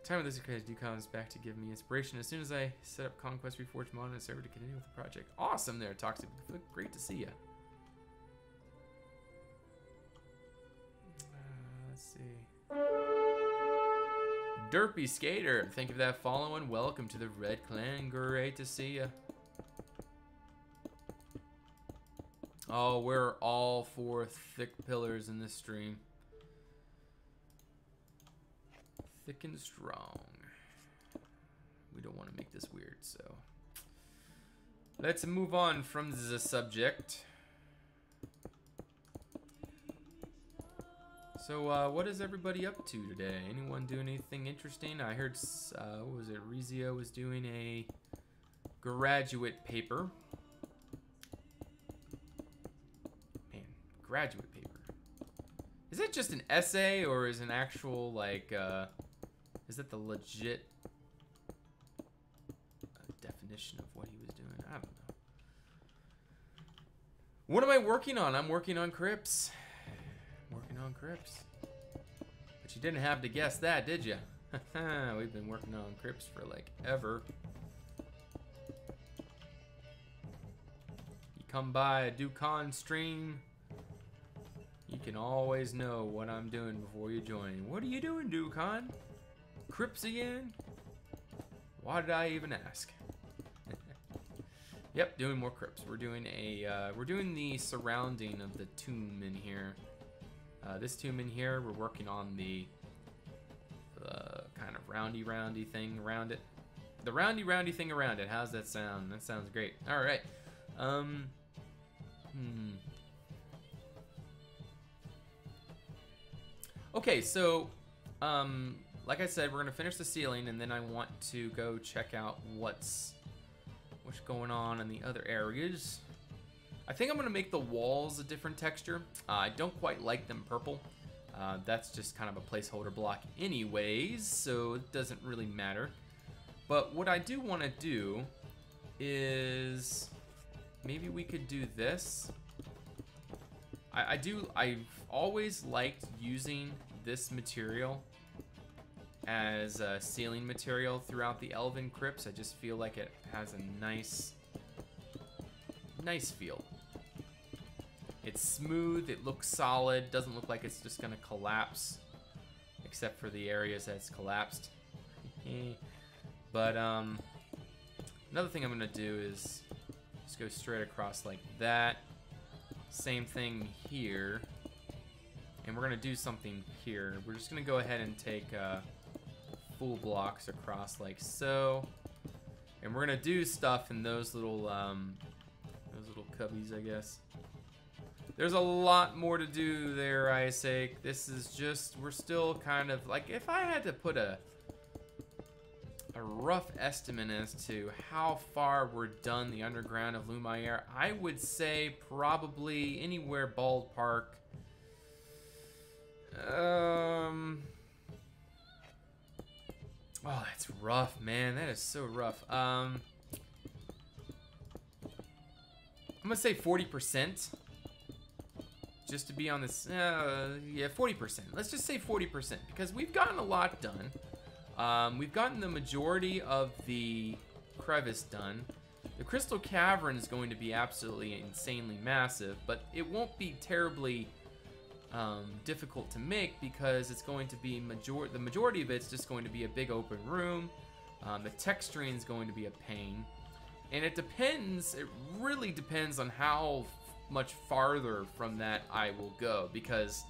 Time of this crazy do comes back to give me inspiration as soon as I set up Conquest Reforged mod on a server to continue with the project. Awesome there, Toxic. Great to see you. Let's see. Derpy Skater, thank you for that follow and welcome to the Red Clan. Great to see you. Oh, we're all for thick pillars in this stream. Thick and strong. We don't want to make this weird, so let's move on from the subject. So, what is everybody up to today? Anyone doing anything interesting? I heard, what was it? Rizio was doing a graduate paper. Man, graduate paper. Is it just an essay or is an actual, like, is that the legit definition of what he was doing? I don't know. What am I working on? I'm working on crypts. Working on crypts. But you didn't have to guess that, did you? We've been working on crypts for like ever. You come by a DuCon stream, you can always know what I'm doing before you join. What are you doing, DuCon? Crypts again? Why did I even ask? Yep, doing more crypts. We're doing a we're doing the surrounding of the tomb in here. This tomb in here, we're working on the kind of roundy thing around it. The roundy thing around it. How's that sound? That sounds great. All right. Okay, so like I said, we're gonna finish the ceiling, and then I want to go check out what's going on in the other areas. I think I'm gonna make the walls a different texture. I don't quite like them purple. That's just kind of a placeholder block anyways, so it doesn't really matter. But what I do want to do is maybe we could do this. I've always liked using this material as a ceiling material throughout the Elven crypts. I just feel like it has a nice feel. It's smooth, it looks solid, doesn't look like it's just gonna collapse, except for the areas that's collapsed. But another thing I'm gonna do is just go straight across like that. Same thing here. And we're gonna do something here. We're just gonna go ahead and take full blocks across like so. And we're gonna do stuff in those little cubbies, I guess. There's a lot more to do there, Isaac. This is just, we're still kind of, like, if I had to put a rough estimate as to how far we're done the underground of Lumiere, I would say probably anywhere ballpark. Oh, that's rough, man. That is so rough. I'm gonna say 40%. Just to be on this, yeah, 40%. Let's just say 40%, because we've gotten a lot done. We've gotten the majority of the crevice done. The Crystal Cavern is going to be absolutely insanely massive, but it won't be terribly difficult to make, because it's going to be the majority of it's just going to be a big open room. The texturing is going to be a pain, and it depends. It really depends on how much farther from that I will go, because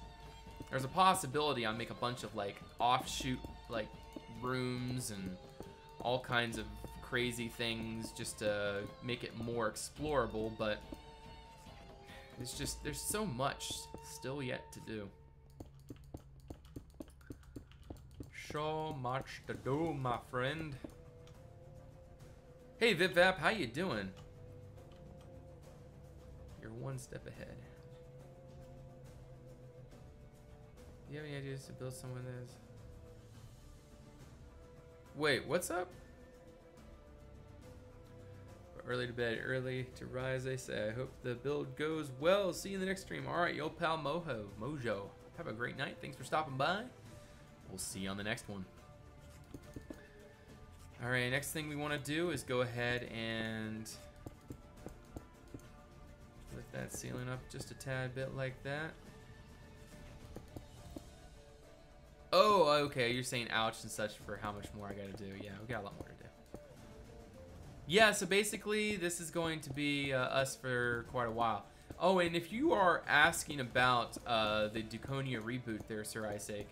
there's a possibility I'll make a bunch of like offshoot like rooms and all kinds of crazy things just to make it more explorable, but it's just, there's so much still yet to do. So much to do, my friend. Hey VipVap, how you doing? You're one step ahead. Do you have any ideas to build someone that's... Wait, what's up? Early to bed, early to rise, they say. I hope the build goes well. See you in the next stream. All right, yo, pal Mojo. Have a great night. Thanks for stopping by. We'll see you on the next one. All right, next thing we want to do is go ahead and lift that ceiling up just a tad bit like that. Oh, okay, you're saying ouch and such for how much more I gotta do. Yeah, we got a lot more to do. Yeah, so basically this is going to be us for quite a while. Oh, and if you are asking about the Duconia reboot there, Sir Isaac,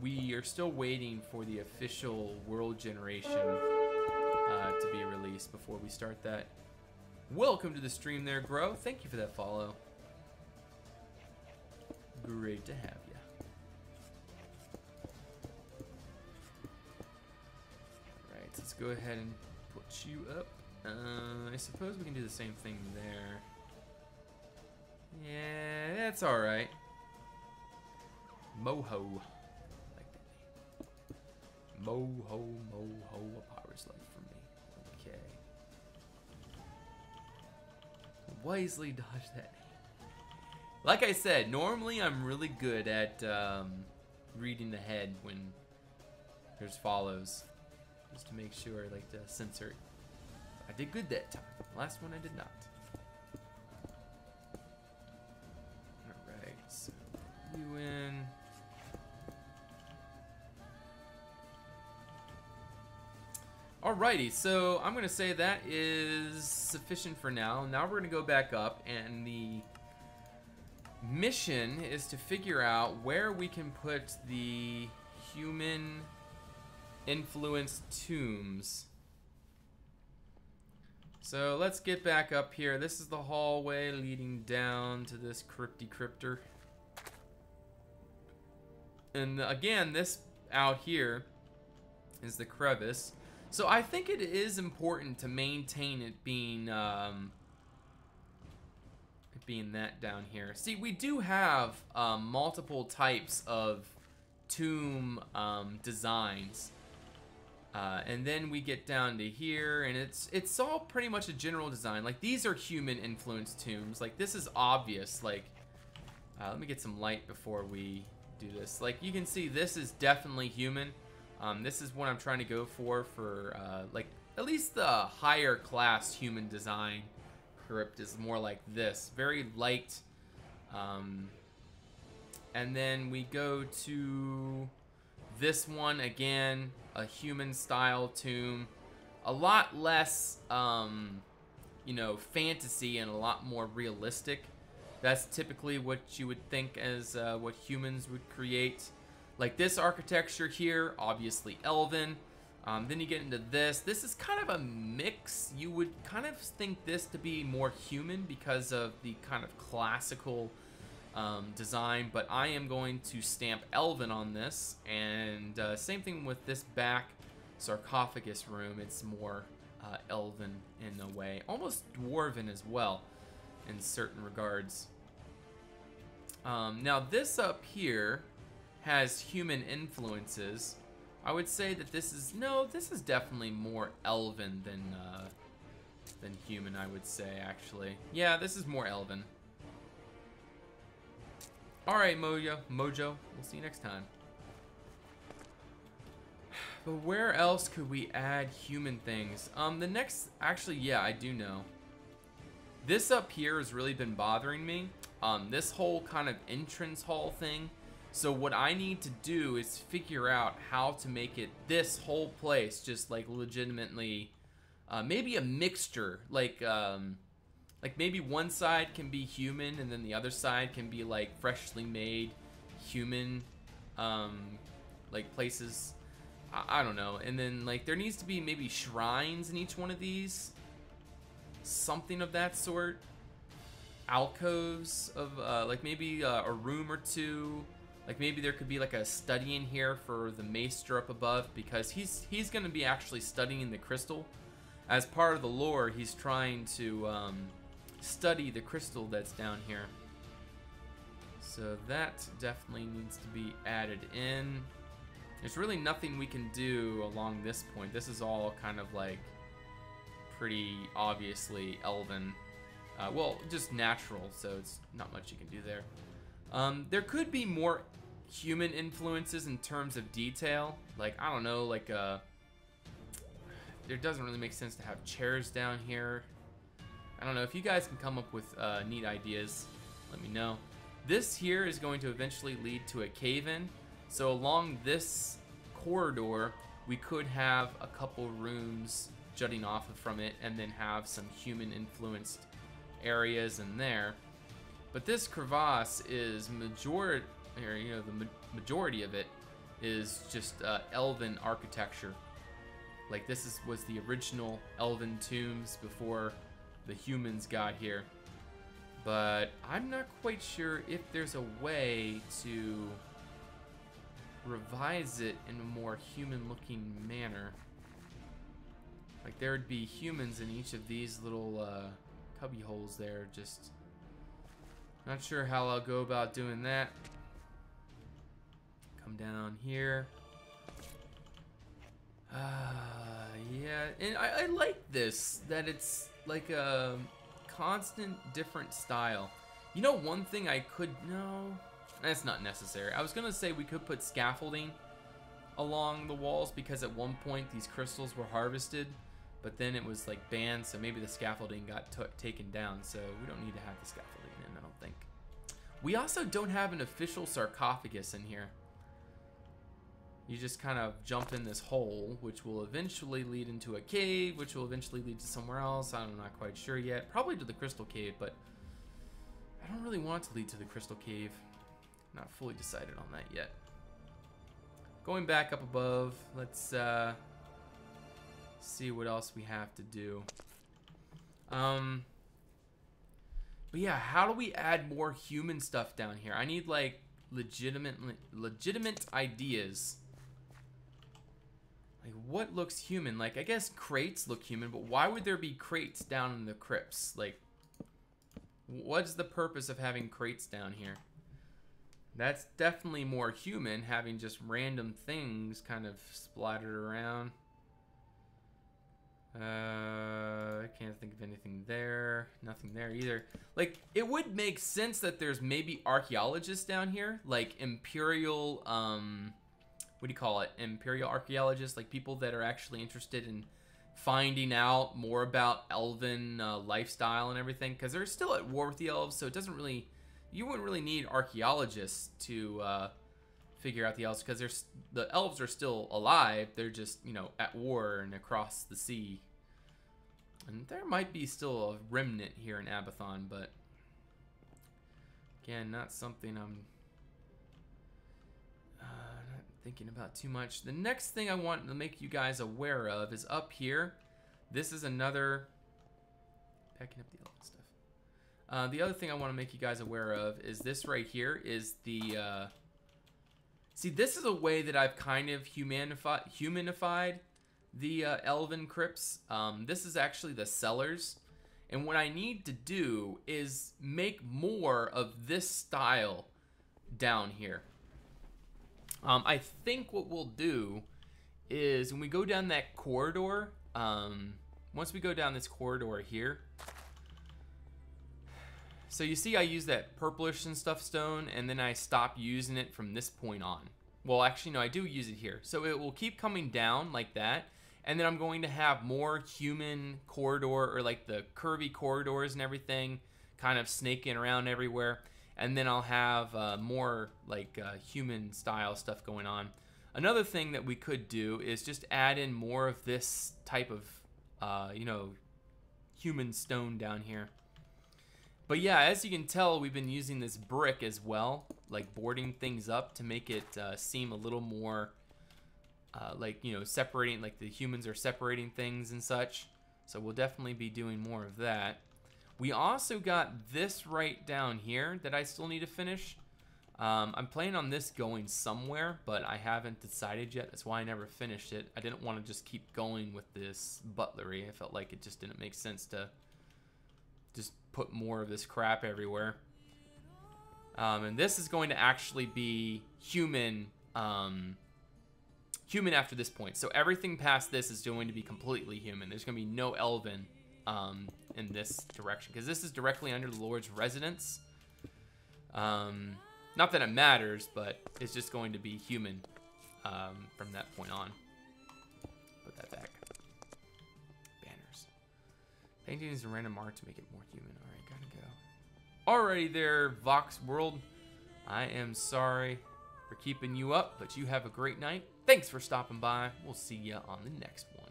we are still waiting for the official world generation to be released before we start that. Welcome to the stream there, Grow. Thank you for that follow. Great to have you. Alright, let's go ahead and put you up. I suppose we can do the same thing there. Yeah, that's alright. Moho. Like that name. Moho, a pirate's life for me. Okay. Wisely dodge that name. Like I said, normally I'm really good at reading ahead when there's follows. Just to make sure I like to censor it. I did good that time. Last one I did not. Alright, so you in. Alrighty, so I'm gonna say that is sufficient for now. Now we're gonna go back up, and the mission is to figure out where we can put the human influenced tombs. So let's get back up here. This is the hallway leading down to this crypter. And again, this out here is the crevice. So I think it is important to maintain it being that down here. See, we do have multiple types of tomb designs. And then we get down to here, and it's all pretty much a general design. Like, these are human influenced tombs. Like, this is obvious. Like, let me get some light before we do this. Like, you can see this is definitely human. This is what I'm trying to go for like, at least the higher class human design crypt is more like this. Very light. And then we go to this one again, a human style tomb. A lot less, you know, fantasy and a lot more realistic. That's typically what you would think as what humans would create. Like this architecture here, obviously elven. Then you get into this. This is kind of a mix. You would kind of think this to be more human because of the kind of classical design, but I am going to stamp elven on this. And same thing with this back sarcophagus room. It's more elven in a way, almost dwarven as well in certain regards. Now this up here has human influences. I would say that this is definitely more elven than human, I would say, actually. Yeah, this is more elven. Alright, Mojo. We'll see you next time. But where else could we add human things? The next, actually, yeah, I do know. This up here has really been bothering me. This whole kind of entrance hall thing. So what I need to do is figure out how to make it, this whole place, just like legitimately, maybe a mixture, like maybe one side can be human and then the other side can be like freshly made human, like places, I don't know. And then like there needs to be maybe shrines in each one of these, something of that sort, alcoves of like maybe a room or two. Like maybe there could be like a study in here for the maester up above, because he's going to be actually studying the crystal. As part of the lore, he's trying to study the crystal that's down here. So that definitely needs to be added in. There's really nothing we can do along this point. This is all kind of like pretty obviously elven. Well, just natural, so it's not much you can do there. There could be more human influences in terms of detail. Like, I don't know, like, there doesn't really make sense to have chairs down here. I don't know, if you guys can come up with neat ideas, let me know. This here is going to eventually lead to a cave-in. So along this corridor, we could have a couple rooms jutting off from it and then have some human-influenced areas in there. But this crevasse is the majority of it is just elven architecture. Like, this was the original elven tombs before the humans got here. But I'm not quite sure if there's a way to revise it in a more human-looking manner. Like, there would be humans in each of these little cubby holes there. Just not sure how I'll go about doing that. Come down here. Yeah, and I like this, that it's like a constant different style. You know, one thing I could, no, that's not necessary. I was gonna say we could put scaffolding along the walls because at one point these crystals were harvested, but then it was like banned, so maybe the scaffolding got taken down, so we don't need to have the scaffolding in, I don't think. We also don't have an official sarcophagus in here. You just kind of jump in this hole, which will eventually lead into a cave, which will eventually lead to somewhere else. I'm not quite sure yet. Probably to the crystal cave, but I don't really want it to lead to the crystal cave. Not fully decided on that yet. Going back up above, let's see what else we have to do. But yeah, how do we add more human stuff down here? I need like legitimate ideas. Like, what looks human? Like, I guess crates look human, but why would there be crates down in the crypts? Like, what's the purpose of having crates down here? That's definitely more human, having just random things kind of splattered around. I can't think of anything there. Nothing there either. Like, it would make sense that there's maybe archaeologists down here, like imperial, what do you call it? Imperial archaeologists, like people that are actually interested in finding out more about elven lifestyle and everything, because they're still at war with the elves, so it doesn't really, you wouldn't really need archaeologists to figure out the elves, because the elves are still alive. They're just, you know, at war and across the sea. And there might be still a remnant here in Abathon, but again, not something I'm not thinking about too much. The next thing I want to make you guys aware of is up here. This is another, packing up the elven stuff. The other thing I want to make you guys aware of is this right here is the see, this is a way that I've kind of humanified the elven crypts. This is actually the cellars, and what I need to do is make more of this style down here. I think what we'll do is when we go down that corridor, once we go down this corridor here, so you see I use that purplish and stuff stone, and then I stop using it from this point on. Well, actually, no, I do use it here. So it will keep coming down like that, and then I'm going to have more human corridor, or like the curvy corridors and everything, kind of snaking around everywhere. And then I'll have more like human style stuff going on. Another thing that we could do is just add in more of this type of, you know, human stone down here. But yeah, as you can tell, we've been using this brick as well, like boarding things up to make it seem a little more like, you know, separating, like the humans are separating things and such. So we'll definitely be doing more of that. We also got this right down here that I still need to finish. I'm planning on this going somewhere, but I haven't decided yet. That's why I never finished it. I didn't want to just keep going with this butlery. I felt like it just didn't make sense to just put more of this crap everywhere. And this is going to actually be human human after this point. So everything past this is going to be completely human. There's going to be no elven in this direction, because this is directly under the Lord's residence. Not that it matters, but it's just going to be human from that point on. Put that back. Banners. Paintings and random art to make it more human. Alright, gotta go. Alrighty there, Vox World. I am sorry for keeping you up, but you have a great night. Thanks for stopping by. We'll see you on the next one.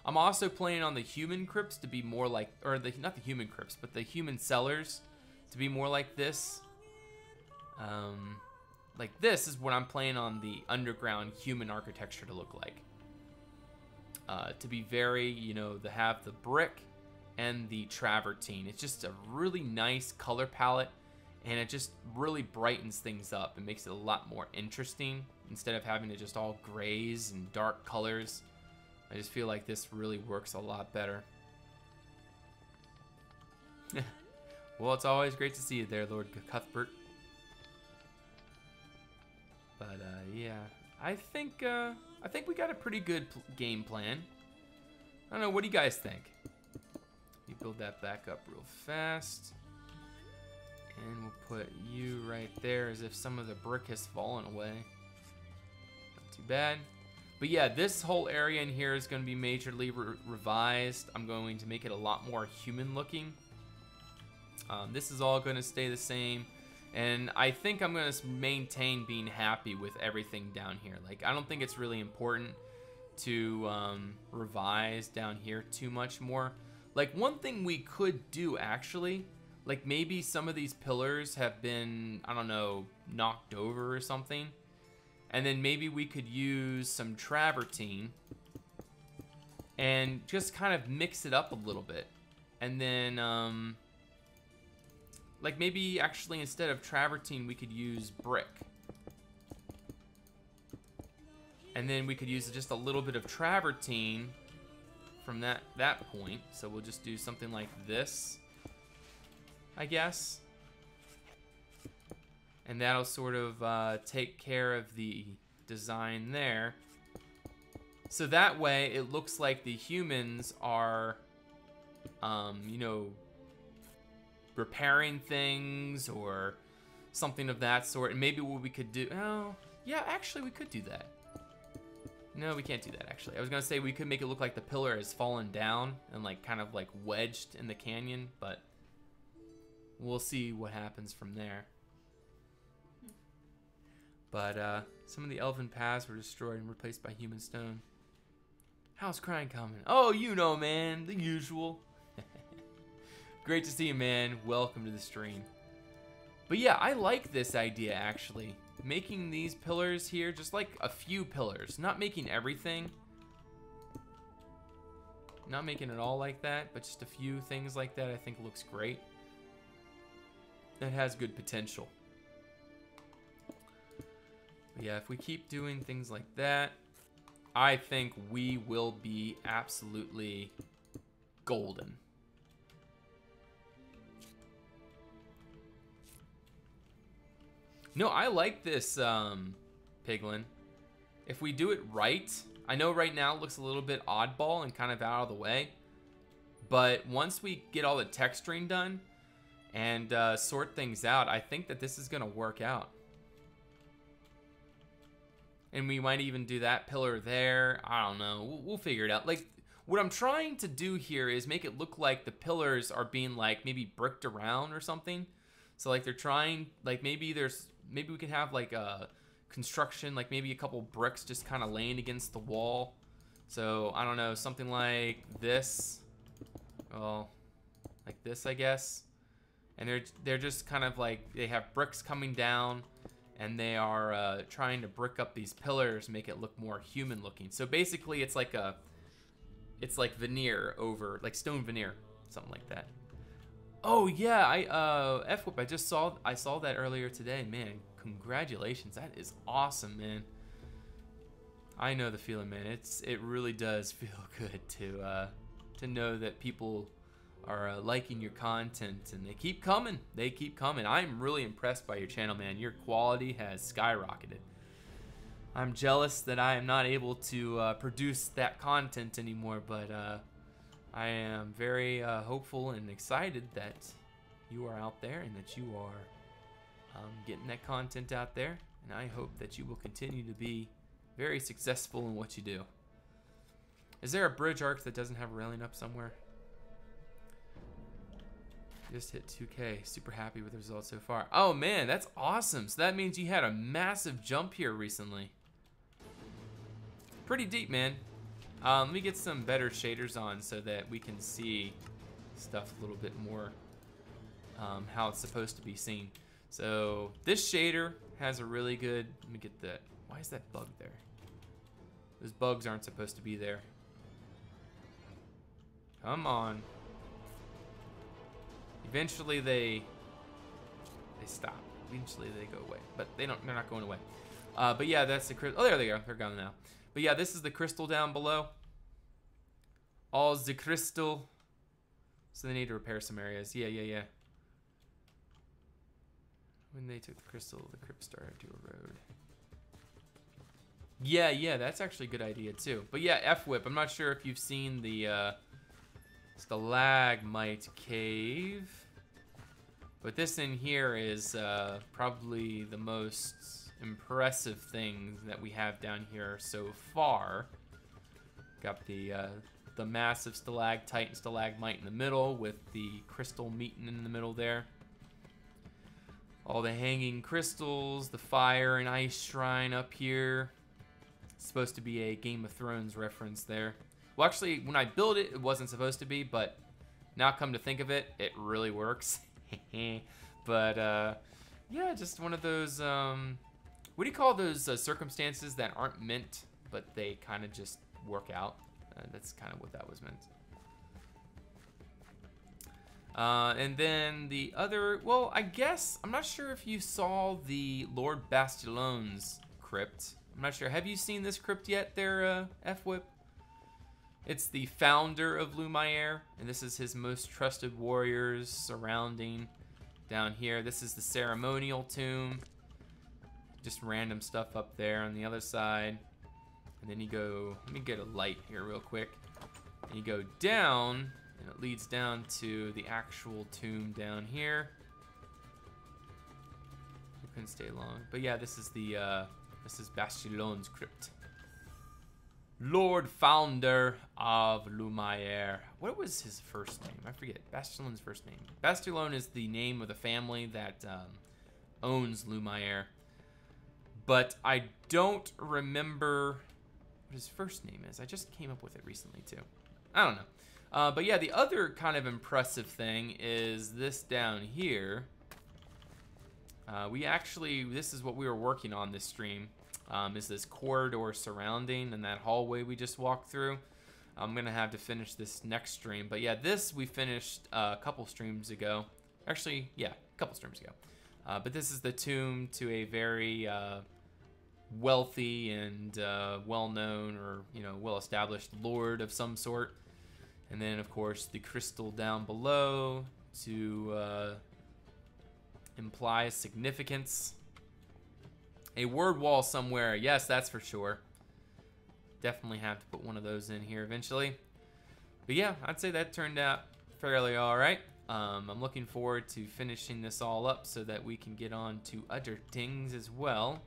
I'm also planning on the human crypts to be more like, or not the human crypts, but the human cellars to be more like this. Like this is what I'm planning on the underground human architecture to look like. To be very, you know, to have the brick and the travertine. It's just a really nice color palette, and it just really brightens things up and makes it a lot more interesting instead of having it just all grays and dark colors. I just feel like this really works a lot better. Well, it's always great to see you there, Lord Cuthbert. But yeah, I think we got a pretty good game plan. I don't know, what do you guys think? Let me build that back up real fast. And we'll put you right there as if some of the brick has fallen away. Not too bad. But yeah, this whole area in here is going to be majorly revised. I'm going to make it a lot more human looking. This is all going to stay the same. And I think I'm going to maintain being happy with everything down here. Like, I don't think it's really important to revise down here too much more. Like, one thing we could do, actually, like maybe some of these pillars have been, I don't know, knocked over or something. And then maybe we could use some travertine and just kind of mix it up a little bit. And then, like maybe actually instead of travertine, we could use brick. And then we could use just a little bit of travertine from that point. So we'll just do something like this, I guess. And that'll sort of take care of the design there. So that way it looks like the humans are, you know, repairing things or something of that sort. And maybe what we could do, oh, yeah, actually we could do that. No, we can't do that, actually. I was gonna say we could make it look like the pillar has fallen down and like kind of like wedged in the canyon, but we'll see what happens from there. But some of the elven paths were destroyed and replaced by human stone. How's crying coming? Oh, you know, man, the usual. Great to see you, man. Welcome to the stream. But yeah, I like this idea, actually. Making these pillars here, just like a few pillars. Not making everything. Not making it all like that, but just a few things like that I think looks great. That has good potential. But yeah, if we keep doing things like that, I think we will be absolutely golden. No, I like this, Piglin. If we do it right, I know right now it looks a little bit oddball and kind of out of the way, but once we get all the texturing done and sort things out, I think that this is going to work out. And we might even do that pillar there. I don't know. We'll figure it out. Like, what I'm trying to do here is make it look like the pillars are being, like, maybe bricked around or something. So, like, they're trying, like, maybe we can have, like, a construction, like, maybe a couple bricks just kind of laying against the wall. So, I don't know, something like this. Well, like this, I guess. And they're just kind of, like, they have bricks coming down, and they are trying to brick up these pillars, make it look more human looking. So basically it's like veneer over, like stone veneer, something like that. Oh yeah, F-Whip, I saw that earlier today, man. Congratulations, that is awesome, man. I know the feeling, man. It really does feel good to know that people are liking your content, and they keep coming. I'm really impressed by your channel, man. Your quality has skyrocketed. I'm jealous that I am not able to produce that content anymore, but I am very hopeful and excited that you are out there and that you are getting that content out there, and I hope that you will continue to be very successful in what you do. Is there a bridge arc that doesn't have a railing up somewhere? Just hit 2K. Super happy with the results so far. Oh man, that's awesome. So that means you had a massive jump here recently. Pretty deep, man. Let me get some better shaders on so that we can see stuff a little bit more how it's supposed to be seen. So this shader has a really good, let me get that. Why is that bug there? Those bugs aren't supposed to be there. Come on. Eventually they stop. Eventually they go away, but they're not going away. But yeah, that's the crystal. Oh, there they go. They're gone now. But yeah, this is the crystal down below. All the crystal. So they need to repair some areas. Yeah. When they took the crystal, the crypt started to erode. Yeah, that's actually a good idea too. But yeah, F-Whip. I'm not sure if you've seen the Stalagmite Cave. But this in here is probably the most impressive thing that we have down here so far. Got the massive stalactite and stalagmite in the middle with the crystal meeting in the middle there. All the hanging crystals, the fire and ice shrine up here. It's supposed to be a Game of Thrones reference there. Well, actually, when I built it, it wasn't supposed to be, but now come to think of it, it really works. But, yeah, just one of those, what do you call those circumstances that aren't meant, but they kind of just work out? That's kind of what that was meant. And then the other, well, I guess, I'm not sure if you saw the Lord Bastion's crypt. I'm not sure. Have you seen this crypt yet there, F-Whip? It's the founder of Lumiere, and this is his most trusted warriors surrounding down here. This is the Ceremonial Tomb. Just random stuff up there on the other side. And then you go, let me get a light here real quick. And you go down, and it leads down to the actual tomb down here. We couldn't stay long. But yeah, this is the, this is Bastion's crypt. Lord Founder of Lumiere. What was his first name? I forget. Bastion's first name. Bastion is the name of the family that owns Lumiere. But I don't remember what his first name is. I just came up with it recently too. I don't know. But yeah, the other kind of impressive thing is this down here. This is what we were working on this stream. Is this corridor surrounding and that hallway we just walked through. I'm gonna have to finish this next stream, but yeah, this we finished a couple streams ago. Actually, yeah, a couple streams ago. But this is the tomb to a very wealthy and well-known, or well-established lord of some sort. And then, of course, the crystal down below to imply significance. A word wall somewhere, yes, that's for sure. Definitely have to put one of those in here eventually. But yeah, I'd say that turned out fairly alright. I'm looking forward to finishing this all up so that we can get on to other things as well.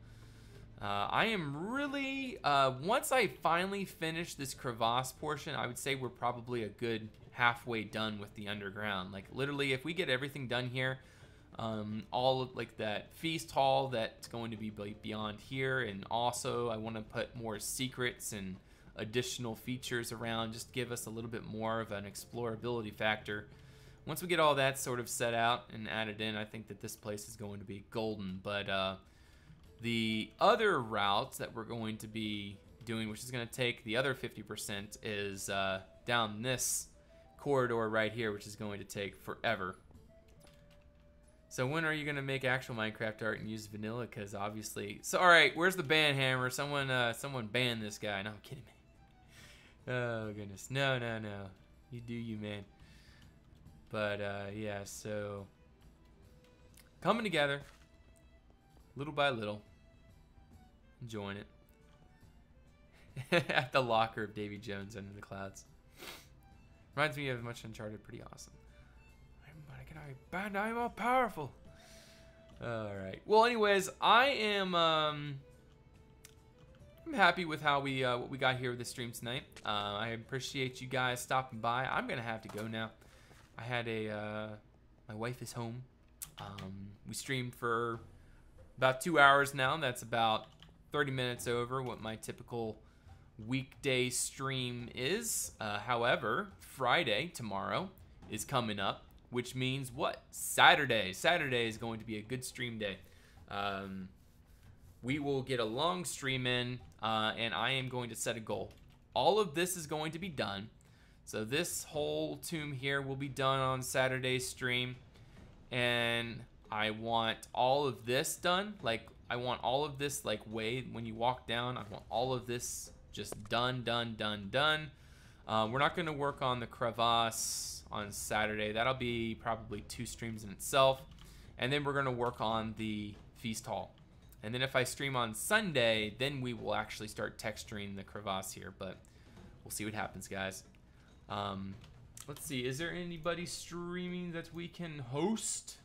I am really, once I finally finish this crevasse portion, I would say we're probably a good halfway done with the underground. Like literally, if we get everything done here, all of like that feast hall that's going to be beyond here, and also I want to put more secrets and additional features around, just give us a little bit more of an explorability factor. Once we get all that sort of set out and added in, I think that this place is going to be golden. But the other route that we're going to be doing, which is going to take the other 50%, is down this corridor right here, which is going to take forever. So when are you gonna make actual Minecraft art and use vanilla? Because obviously, so all right, where's the ban hammer? Someone ban this guy. No, I'm kidding, man. Oh goodness, no, you do you, man. But yeah, so coming together, little by little, enjoying it. At the locker of Davy Jones under the clouds. Reminds me of much Uncharted. Pretty awesome. I'm all powerful. Alright. Well, anyways, I'm happy with how what we got here with the stream tonight. I appreciate you guys stopping by. I'm gonna have to go now. I had my wife is home. We streamed for about 2 hours now. That's about 30 minutes over what my typical weekday stream is. However, Friday, tomorrow, is coming up, which means what? Saturday. Saturday is going to be a good stream day. We will get a long stream in, and I am going to set a goal. All of this is going to be done. So this whole tomb here will be done on Saturday's stream. And I want all of this done. Like, I want all of this, like, when you walk down, I want all of this just done. We're not going to work on the crevasse on Saturday. That'll be probably 2 streams in itself. And then we're going to work on the feast hall. And then if I stream on Sunday, then we will actually start texturing the crevasse here. But we'll see what happens, guys. Let's see. Is there anybody streaming that we can host?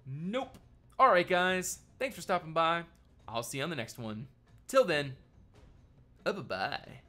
Nope. All right, guys. Thanks for stopping by. I'll see you on the next one. Till then, bye-bye.